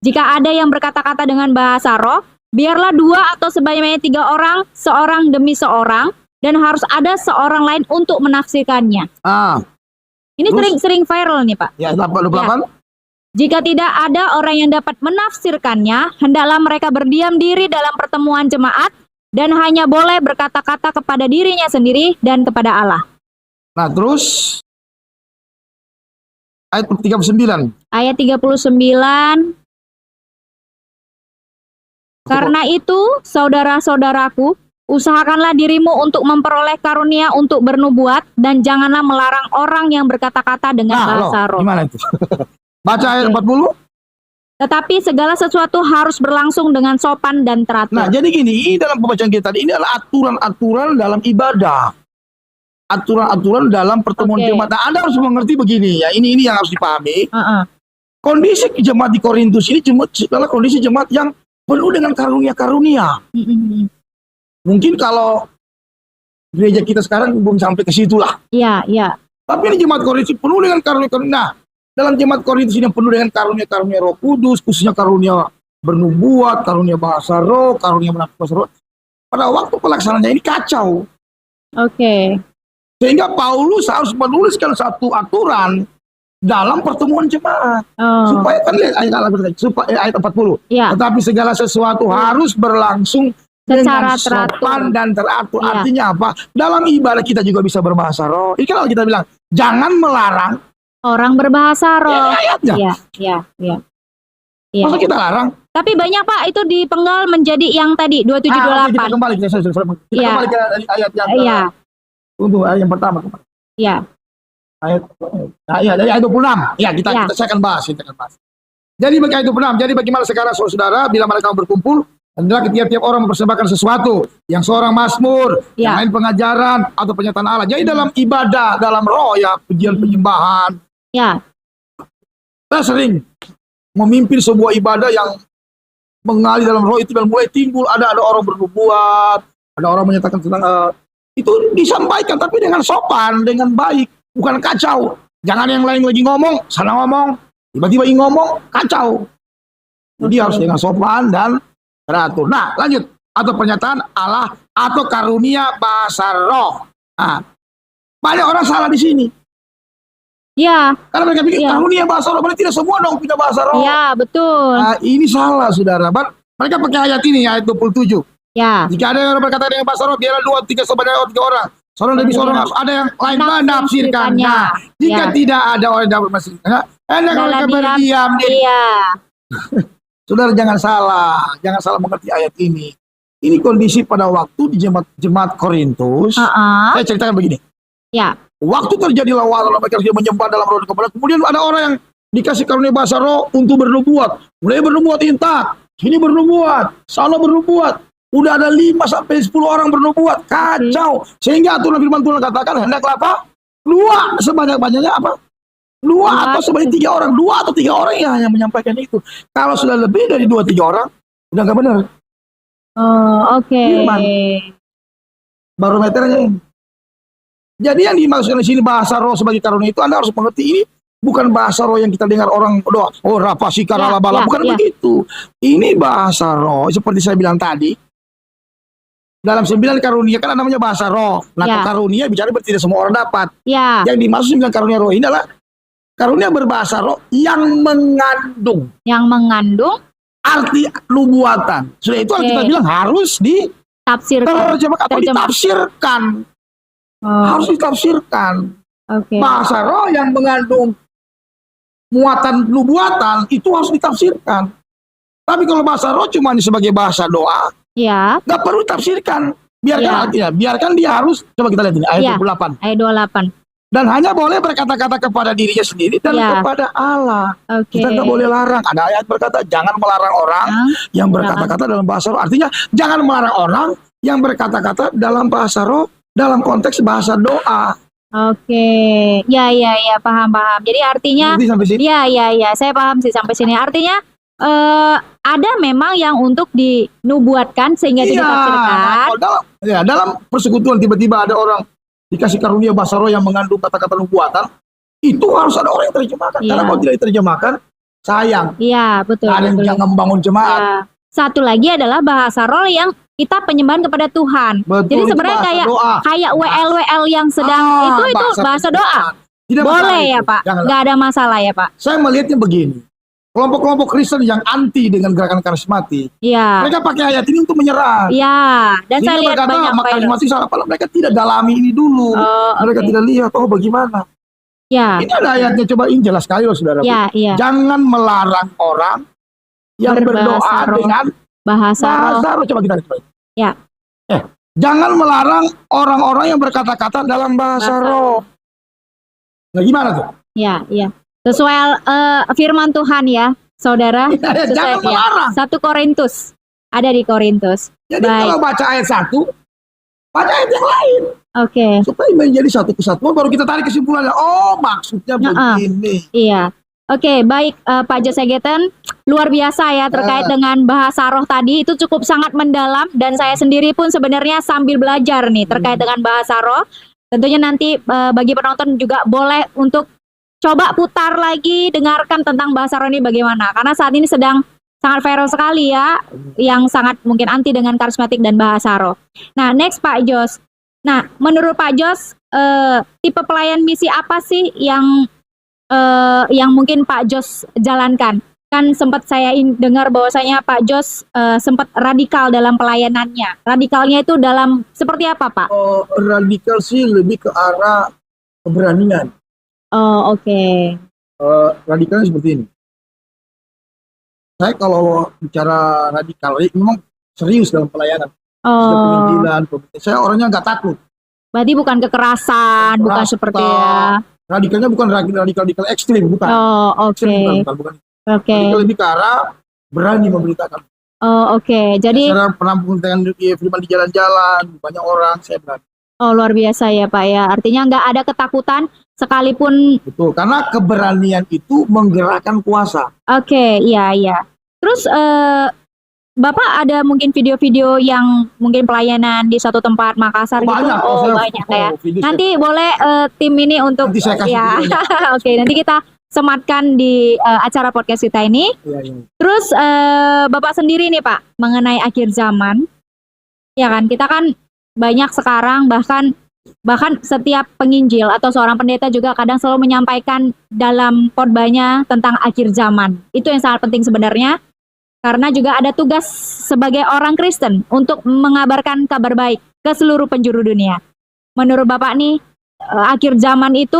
Jika ada yang berkata-kata dengan bahasa roh, biarlah 2 atau sebanyaknya 3 orang, seorang demi seorang, dan harus ada seorang lain untuk menafsirkannya. Ini sering viral nih Pak. 28. Jika tidak ada orang yang dapat menafsirkannya, hendaklah mereka berdiam diri dalam pertemuan jemaat dan hanya boleh berkata-kata kepada dirinya sendiri dan kepada Allah. Nah, terus ayat 39. Ayat 39. Karena itu, saudara-saudaraku, usahakanlah dirimu untuk memperoleh karunia untuk bernubuat dan janganlah melarang orang yang berkata-kata dengan bahasa roh. Gimana itu? Baca ayat 40. Tetapi segala sesuatu harus berlangsung dengan sopan dan teratur. Nah, jadi gini, dalam pembacaan kita tadi ini adalah aturan-aturan dalam ibadah. Aturan-aturan dalam pertemuan jemaat. Nah, Anda harus mengerti begini ya. Ini yang harus dipahami. Kondisi jemaat di Korintus ini adalah kondisi jemaat yang penuh dengan karunia-karunia. Mungkin kalau gereja kita sekarang belum sampai ke situ lah. Tapi ini jemaat Korintus penuh dengan karunia-karunia. Nah, dalam jemaat Korintus ini yang penuh dengan karunia-karunia Roh Kudus, khususnya karunia bernubuat, karunia bahasa roh, karunia menafsirkan bahasa roh. Pada waktu pelaksanaannya ini kacau. Sehingga Paulus harus menuliskan satu aturan dalam pertemuan jemaat. Supaya kan lihat ayat 40. Ya. Tetapi segala sesuatu harus berlangsung Secara dengan sopan dan teratur. Artinya apa? Dalam ibadah kita juga bisa berbahasa roh. Ini kalau kita bilang jangan melarang orang berbahasa roh. Ayatnya. Iya. Masa kita larang? Tapi banyak Pak itu dipenggal menjadi yang tadi 2728. Kita kembali kembali ke ayat yang untuk ayat yang pertama. Iya. Dari ayat 26. Ya, saya akan bahas. Jadi bagi ayat 26, jadi bagaimana sekarang saudara bila mereka berkumpul, adalah tiap-tiap orang mempersembahkan sesuatu, yang seorang mazmur, yang lain pengajaran atau pernyataan Allah. Jadi dalam ibadah, dalam roh ya, pujian penyembahan. Ya. Saya sering memimpin sebuah ibadah yang mengalir dalam roh itu dan mulai timbul ada orang bernubuat, ada orang menyatakan tentang itu disampaikan tapi dengan sopan, dengan baik, bukan kacau. Jangan yang lain lagi ngomong, sana ngomong, tiba-tiba ngomong kacau. Jadi harus dengan sopan dan teratur. Nah, lanjut. Atau pernyataan Allah atau karunia bahasa roh. Nah, banyak orang salah di sini. Ya. Karena mereka pikir karunia bahasa roh, berarti tidak semua dong punya bahasa roh. Ya, betul. Nah, ini salah, saudara. Mereka pakai ayat ini, ayat 27. Ya. Jika ada yang berkata dengan bahasa roh, biarlah 2, 3 sebanyak 3 orang. Seorang lebih seorang ada yang lain menafsirkannya. Jika tidak ada orang yang dapat menafsirkannya, mereka berdiam. Iya. Saudara jangan salah mengerti ayat ini. Ini kondisi pada waktu di jemaat Korintus. Saya ceritakan begini. Ya. Waktu terjadilah wala mereka menyembah dalam roh dan kebenaran. Kemudian ada orang yang dikasih karunia bahasa roh untuk bernubuat. Mulai bernubuat intak, sini bernubuat, sana bernubuat. Udah ada 5 sampai 10 orang bernubuat. Kacau. Sehingga aturan firman Tuhan katakan hendaklah apa? 2 sebanyak-banyaknya apa? 2 atau sebanyak 3 orang. 2 atau 3 orang yang menyampaikan itu. Kalau sudah lebih dari 2-3 orang, udah nggak benar. Oke. Barometernya ini. Jadi yang dimaksudkan di sini bahasa roh sebagai karunia itu Anda harus mengerti ini bukan bahasa roh yang kita dengar orang doa. Oh rapasika ralabala. Bukan begitu. Ini bahasa roh seperti saya bilang tadi. Dalam 9 karunia kan namanya bahasa roh. Nah karunia bicara berarti tidak semua orang dapat. Yang dimaksud 9 karunia roh ini adalah karunia berbahasa roh yang mengandung. Yang mengandung arti nubuatan. Sudah itu kita bilang harus ditafsirkan atau ditafsirkan. Harus ditafsirkan. Bahasa roh yang mengandung muatan nubuatan itu harus ditafsirkan. Tapi kalau bahasa roh cuma sebagai bahasa doa, nggak perlu ditafsirkan. Biarkan dia harus. Coba kita lihat ini ayat 28. Ayat 28. Dan hanya boleh berkata-kata kepada dirinya sendiri dan kepada Allah. Kita nggak boleh larang. Ada ayat berkata jangan melarang orang yang berkata-kata dalam bahasa roh. Artinya jangan melarang orang yang berkata-kata dalam bahasa roh dalam konteks bahasa doa. Ya, paham. Jadi artinya, ya, saya paham sih sampai sini. Artinya ada memang yang untuk dinubuatkan sehingga ditafsirkan. Dalam persekutuan tiba-tiba ada orang dikasih karunia bahasa roh yang mengandung kata-kata nubuatan, itu harus ada orang yang terjemahkan. Karena kalau tidak diterjemahkan, sayang. Iya, betul. Ada yang membangun jemaat. Satu lagi adalah bahasa roh yang kita penyembahan kepada Tuhan. Betul, jadi sebenarnya kayak WL yang sedang itu bahasa doa. Tidak boleh ya Pak? Nggak ada masalah ya Pak? Saya melihatnya begini. Kelompok-kelompok Kristen yang anti dengan gerakan karismatik, mereka pakai ayat ini untuk menyerang. Dan saya lihat banyak karismatik salah. Mereka tidak dalami ini dulu. Mereka tidak lihat, bagaimana. Ini ada ayatnya, coba ini jelas sekali loh saudara. Jangan melarang orang yang berdoa dengan bahasa roh. Coba kita lihat. Jangan melarang orang-orang yang berkata-kata dalam bahasa roh. Nah, gimana tuh? Sesuai firman Tuhan ya, saudara. Jangan melarang. 1 Korintus. Ada di Korintus. Jadi kalau baca ayat 1, baca ayat yang lain. Supaya menjadi satu kesatuan, baru kita tarik kesimpulannya. Oh, maksudnya begini. Baik Pak Jos Segeten, luar biasa ya terkait dengan bahasa roh tadi, itu cukup sangat mendalam dan saya sendiri pun sebenarnya sambil belajar nih terkait dengan bahasa roh. Tentunya nanti bagi penonton juga boleh untuk coba putar lagi, dengarkan tentang bahasa roh ini bagaimana, karena saat ini sedang sangat viral sekali ya, yang sangat mungkin anti dengan karismatik dan bahasa roh. Nah next Pak Jos, nah menurut Pak Jos tipe pelayan misi apa sih yang yang mungkin Pak Jos jalankan? Kan sempat saya dengar bahwasanya Pak Jos sempat radikal dalam pelayanannya. Radikalnya itu dalam seperti apa, Pak? Radikal sih lebih ke arah keberanian. Oh, oke. Radikalnya seperti ini. Saya kalau bicara radikal, memang serius dalam pelayanan. Sejak penginjilan, saya orangnya nggak takut. Berarti bukan kekerasan, bukan seperti ya. Radikalnya bukan radikal ekstrim, bukan. Oh, oke. Bukan. Oke. Lebih ke arah berani memberitakan. Oh, oke. Jadi cara penampung dengan firman di jalan-jalan, banyak orang, saya berani. Oh, luar biasa ya, Pak ya. Artinya nggak ada ketakutan sekalipun. Betul, karena keberanian itu menggerakkan kuasa. Oke, iya. Terus Bapak ada mungkin video-video yang mungkin pelayanan di suatu tempat Makassar gitu? Banyak, banyak ya. Nanti boleh tim ini untuk nanti saya kasih ya. Oke, nanti kita sematkan di acara podcast kita ini. Ya. Terus Bapak sendiri nih Pak, mengenai akhir zaman, ya kan kita kan banyak sekarang bahkan setiap penginjil atau seorang pendeta juga kadang selalu menyampaikan dalam khotbahnya tentang akhir zaman. Itu yang sangat penting sebenarnya. Karena juga ada tugas sebagai orang Kristen untuk mengabarkan kabar baik ke seluruh penjuru dunia. Menurut Bapak nih, akhir zaman itu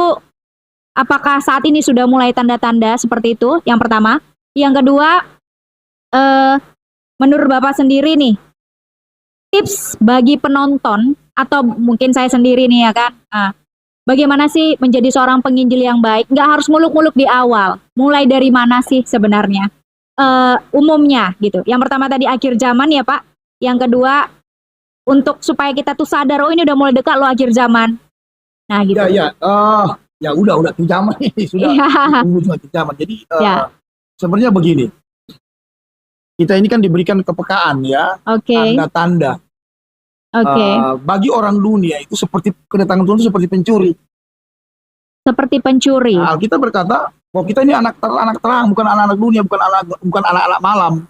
apakah saat ini sudah mulai tanda-tanda seperti itu? Yang pertama. Yang kedua, menurut Bapak sendiri nih, tips bagi penonton atau mungkin saya sendiri nih ya kan, bagaimana sih menjadi seorang penginjil yang baik? Nggak harus muluk-muluk di awal. Mulai dari mana sih sebenarnya? Umumnya gitu. Yang pertama tadi akhir zaman ya Pak. Yang kedua untuk supaya kita tuh sadar ini udah mulai dekat loh akhir zaman. Nah gitu. Ya udah akhir zaman ini sudah akhir zaman. Jadi sebenarnya begini. Kita ini kan diberikan kepekaan ya. Tanda-tanda. Bagi orang dunia itu seperti kedatangan Tuhan itu seperti pencuri. Seperti pencuri. Nah, kita berkata bahwa kita ini anak terang, bukan anak-anak dunia, bukan anak-anak malam.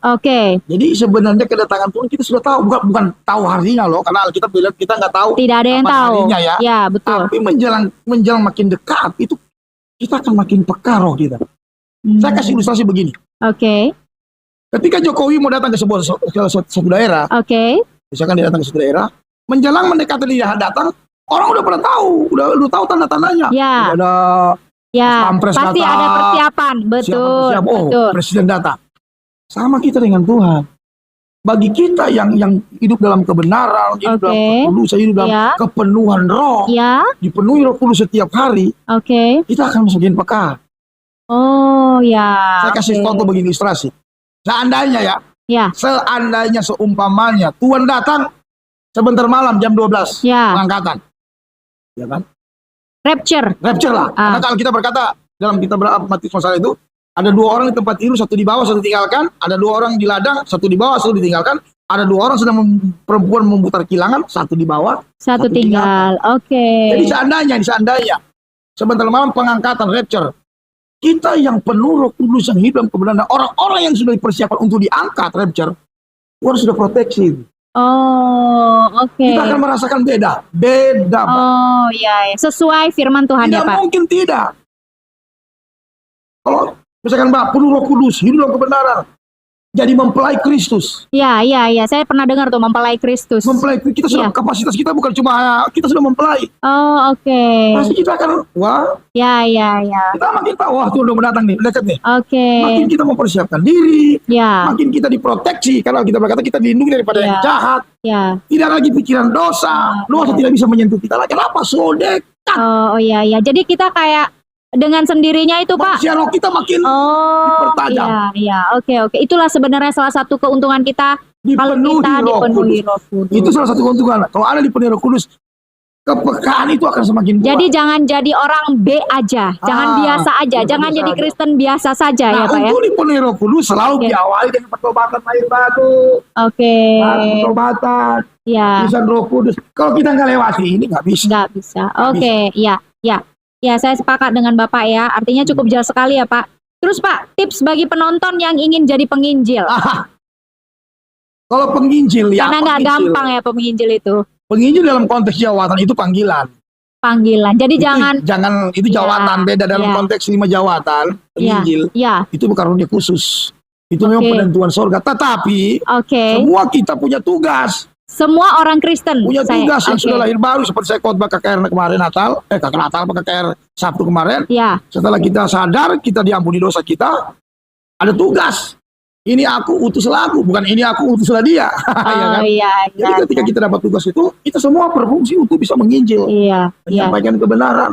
Jadi sebenarnya kedatangan Tuhan kita sudah tahu, bukan tahu harinya loh, karena kita bilang kita nggak tahu. Tidak ada yang tahu. Harinya ya. Ya betul. Tapi menjelang makin dekat itu kita akan makin peka roh kita. Saya kasih ilustrasi begini. Ketika Jokowi mau datang ke suatu daerah. Misalkan dia datang ke suatu daerah, menjelang mendekati dia datang, orang udah pada tahu, udah tahu tanda-tandanya. Ada pasti datang, ada persiapan, betul. Betul. Presiden datang. Sama kita dengan Tuhan. Bagi kita yang hidup dalam kebenaran, hidup dalam ketulusan, hidup dalam kepenuhan roh, dipenuhi Roh Kudus setiap hari, kita akan semakin peka. Saya kasih contoh begini ilustrasi. Seandainya seandainya seumpamanya Tuhan datang sebentar malam jam 12 pengangkatan. Ya kan? Rapture lah. Karena kalau kita berkata dalam kitab Matius pasal itu ada 2 orang di tempat tidur, satu di bawah, satu ditinggalkan. Ada 2 orang di ladang, satu di bawah, satu ditinggalkan. Ada 2 orang sedang perempuan memutar kilangan, satu di bawah, satu tinggal. Jadi seandainya sebentar malam pengangkatan rapture, kita yang penuh Roh Kudus yang hidup dalam kebenaran, orang-orang yang sudah dipersiapkan untuk diangkat rapture, Tuhan sudah proteksi. Kita akan merasakan beda. Sesuai firman Tuhan ya Pak. Tidak mungkin tidak. Kalau misalkan Mbak penuh Roh Kudus, hidup dalam kebenaran, jadi mempelai Kristus. Iya. Saya pernah dengar tuh mempelai Kristus. Mempelai kita sudah kapasitas kita bukan cuma kita sudah mempelai. Pasti kita akan kita makin tahu wah Tuhan udah mendatang nih, dekat nih. Makin kita mempersiapkan diri. Makin kita diproteksi karena kita berkata kita dilindungi daripada yang jahat. Tidak lagi pikiran dosa. Dosa tidak bisa menyentuh kita lagi. Kenapa? So dekat. Jadi kita kayak dengan sendirinya itu Pak. Manusia roh kita makin dipertajam. Oke. Itulah sebenarnya salah satu keuntungan kita kalau kita dipenuhi Roh Kudus. Itu salah satu keuntungan. Kalau ada dipenuhi Roh Kudus, kepekaan itu akan semakin kuat. Jadi jangan jadi orang B aja, jangan biasa aja, jangan jadi Kristen biasa saja ya Pak ya. Untuk dipenuhi Roh Kudus selalu diawali dengan pertobatan lahir baru. Pertobatan. Bisa Roh Kudus. Kalau kita nggak lewati ini nggak bisa. Saya sepakat dengan Bapak ya. Artinya cukup jelas sekali ya Pak. Terus Pak, tips bagi penonton yang ingin jadi penginjil. Kalau penginjil ya. Karena nggak gampang ya penginjil itu. Penginjil dalam konteks jawatan itu panggilan. Panggilan. Jadi itu jawatan, beda dalam konteks 5 jawatan penginjil. Itu bukan karunia khusus. Itu memang penentuan sorga. Tetapi semua kita punya tugas. Semua orang Kristen punya tugas yang sudah lahir baru, seperti saya khotbah KKR kemarin KKR Sabtu kemarin. Setelah kita sadar kita diampuni dosa kita, ada tugas. Ini aku utuslah aku, bukan ini aku utuslah dia. Jadi ketika kita dapat tugas itu, kita semua berfungsi untuk bisa menginjil, menyampaikan kebenaran.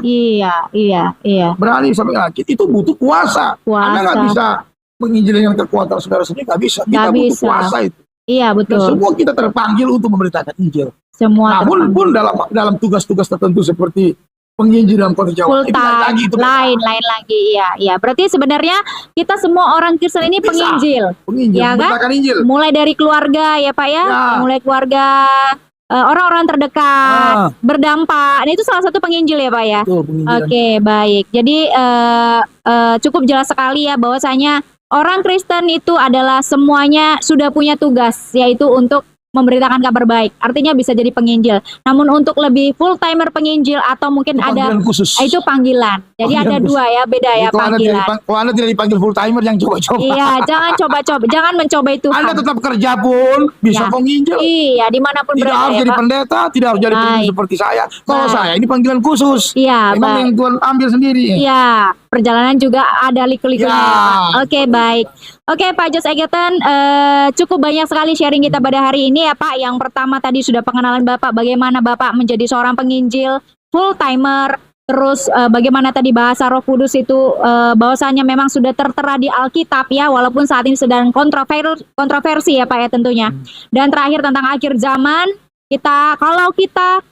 Berani sampai lagi, itu butuh kuasa. Anda nggak bisa menginjil dengan kekuatan saudara sendiri, nggak bisa. Kita butuh kuasa itu. Iya, betul. Dan semua kita terpanggil untuk memberitakan Injil. Namun pun dalam tugas-tugas tertentu seperti penginjil dalam kota Jawa, lain lagi. Iya. Berarti sebenarnya kita semua orang Kristen ini penginjil, ya kan? Injil. Mulai dari keluarga ya Pak ya, mulai keluarga, orang-orang terdekat, berdampak. Nah, itu salah satu penginjil ya Pak ya. Oke, baik. Jadi cukup jelas sekali ya bahwasanya orang Kristen itu adalah semuanya sudah punya tugas, yaitu untuk memberitakan kabar baik. Artinya bisa jadi penginjil. Namun untuk lebih full timer penginjil atau mungkin itu ada khusus. Itu panggilan. Jadi ada dua ya, beda ya panggilan. Kalau Anda tidak dipanggil full timer, yang coba-coba. Iya, jangan coba-coba, jangan mencoba itu. Anda tetap kerja pun bisa penginjil. Iya, dimanapun tidak berada. Tidak harus jadi pendeta, tidak harus jadi penginjil seperti saya. Kalau saya ini panggilan khusus. Iya, memang yang Tuhan ambil sendiri. Iya, perjalanan juga ada liku-likunya. Oke, baik. Oke, Pak Jos Egerton, cukup banyak sekali sharing kita pada hari ini ya Pak. Yang pertama tadi sudah pengenalan Bapak, bagaimana Bapak menjadi seorang penginjil full timer. Terus bagaimana tadi bahasa Roh Kudus itu bahwasanya memang sudah tertera di Alkitab ya, walaupun saat ini sedang kontroversi ya Pak ya tentunya. Dan terakhir tentang akhir zaman, kalau kita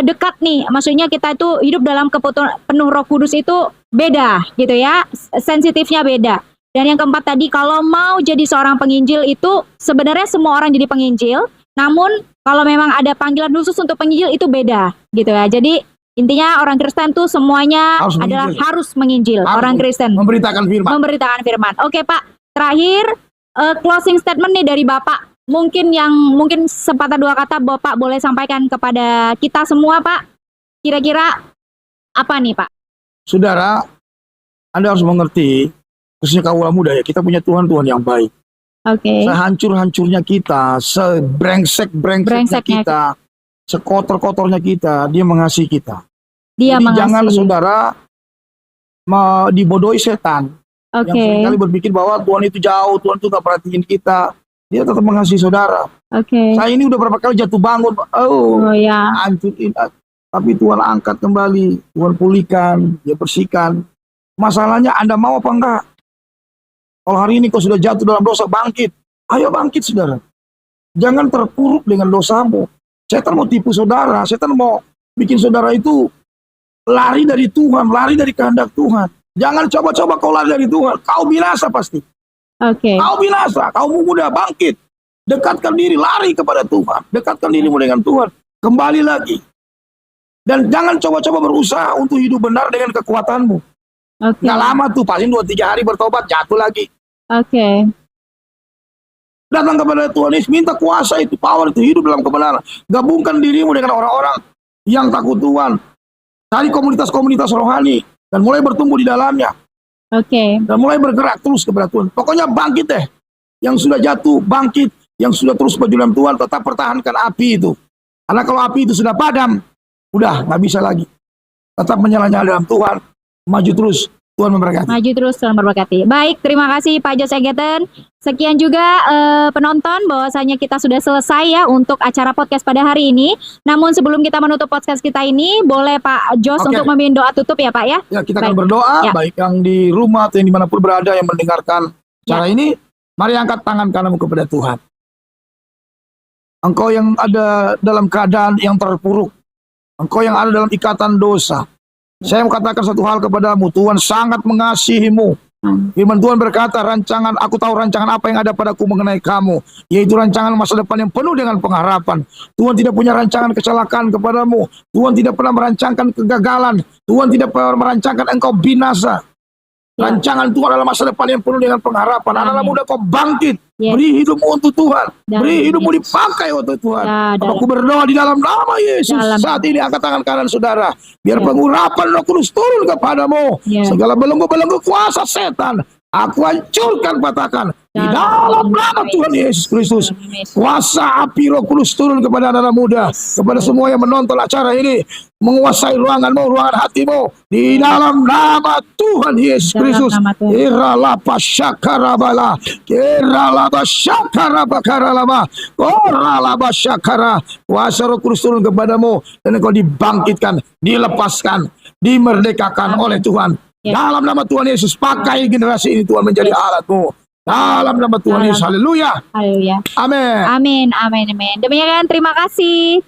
dekat nih, maksudnya kita itu hidup dalam penuh Roh Kudus itu beda gitu ya, sensitifnya beda. Dan yang keempat tadi, kalau mau jadi seorang penginjil itu sebenarnya semua orang jadi penginjil, namun kalau memang ada panggilan khusus untuk penginjil itu beda gitu ya. Jadi intinya orang Kristen tuh semuanya harus menginjil. Orang Kristen memberitakan firman. Oke Pak, terakhir closing statement nih dari Bapak. Mungkin sepatah dua kata Bapak boleh sampaikan kepada kita semua Pak. Kira-kira apa nih Pak? Saudara, Anda harus mengerti, khususnya kaula muda ya, kita punya Tuhan yang baik. Sehancur-hancurnya kita, sebrengsek-brengseknya kita, sekotor-kotornya kita, Dia mengasihi kita. Jadi jangan saudara dibodohi setan. Yang seringkali berpikir bahwa Tuhan itu jauh, Tuhan itu gak perhatiin kita. Dia tetap mengasihi saudara. Saya ini udah berapa kali jatuh bangun, hancurin. Tapi Tuhan angkat kembali, Tuhan pulihkan, Dia bersihkan. Masalahnya Anda mau apa enggak? Kalau hari ini kau sudah jatuh dalam dosa, bangkit. Ayo bangkit saudara. Jangan terpuruk dengan dosamu. Setan mau tipu saudara, setan mau bikin saudara itu lari dari Tuhan, lari dari kehendak Tuhan. Jangan coba-coba kau lari dari Tuhan, kau binasa pasti. Kau binasa, kau muda, bangkit. Dekatkan diri, lari kepada Tuhan. Dekatkan dirimu dengan Tuhan. Kembali lagi. Dan jangan coba-coba berusaha untuk hidup benar dengan kekuatanmu. Nggak lama tuh, paling 2-3 hari bertobat, jatuh lagi. Datang kepada Tuhan Yesus, minta kuasa itu, power itu, hidup dalam kebenaran. Gabungkan dirimu dengan orang-orang yang takut Tuhan. Cari komunitas-komunitas rohani dan mulai bertumbuh di dalamnya. Dan mulai bergerak terus kepada Tuhan. Pokoknya bangkit deh. Yang sudah jatuh, bangkit. Yang sudah terus berjuang Tuhan, tetap pertahankan api itu. Karena kalau api itu sudah padam, udah nggak bisa lagi. Tetap menyala-nyala dalam Tuhan. Maju terus. Tuhan memberkati. Maju terus, Tuhan memberkati. Baik, terima kasih Pak Jos Egerton. Sekian juga penonton, bahwasanya kita sudah selesai ya untuk acara podcast pada hari ini. Namun sebelum kita menutup podcast kita ini, boleh Pak Jos untuk memimpin doa tutup ya Pak ya? Ya, kita akan berdoa, baik yang di rumah atau yang dimanapun berada yang mendengarkan acara ini. Mari angkat tangan kananmu kepada Tuhan. Engkau yang ada dalam keadaan yang terpuruk. Engkau yang ada dalam ikatan dosa. Saya mau katakan satu hal kepadamu, Tuhan sangat mengasihimu. Firman Tuhan berkata, aku tahu rancangan apa yang ada padaku mengenai kamu, yaitu rancangan masa depan yang penuh dengan pengharapan. Tuhan tidak punya rancangan kecelakaan kepadamu. Tuhan tidak pernah merancangkan kegagalan. Tuhan tidak pernah merancangkan engkau binasa. Rancangan Tuhan adalah masa depan yang penuh dengan pengharapan. Anak-anak muda, kau bangkit. Yes. Beri hidupmu untuk Tuhan. Dalam Beri hidupmu Yesus. dipakai untuk Tuhan. Ya, Aku berdoa di dalam nama Yesus. Dalam Saat ini angkat tangan kanan saudara. Biar Ya. pengurapan Roh Kudus turun kepadamu. Ya. Segala belenggu-belenggu kuasa setan aku hancurkan, patahkan. Di Dalam dalam nama Tuhan Yesus Kristus. Dalam Yesus. Kuasa api Roh Kudus turun kepada anak-anak muda. Kepada semua yang menonton acara ini. Menguasai ruanganmu, ruangan hatimu. Di dalam nama Tuhan Yesus Dalam Kristus. nama Tuhan. Iralapa syakarabala. Iralapa syakarabakaralama. Oralapa syakara. Kuasa Roh Kudus turun kepadamu. Dan engkau dibangkitkan, dilepaskan, dimerdekakan oleh Tuhan. Ya. Dalam nama Tuhan Yesus, pakai generasi ini Tuhan menjadi alatmu. Dalam nama Tuhan Yesus, haleluya. Haleluya. Amin. Amin, amin, amin. Demikian, terima kasih.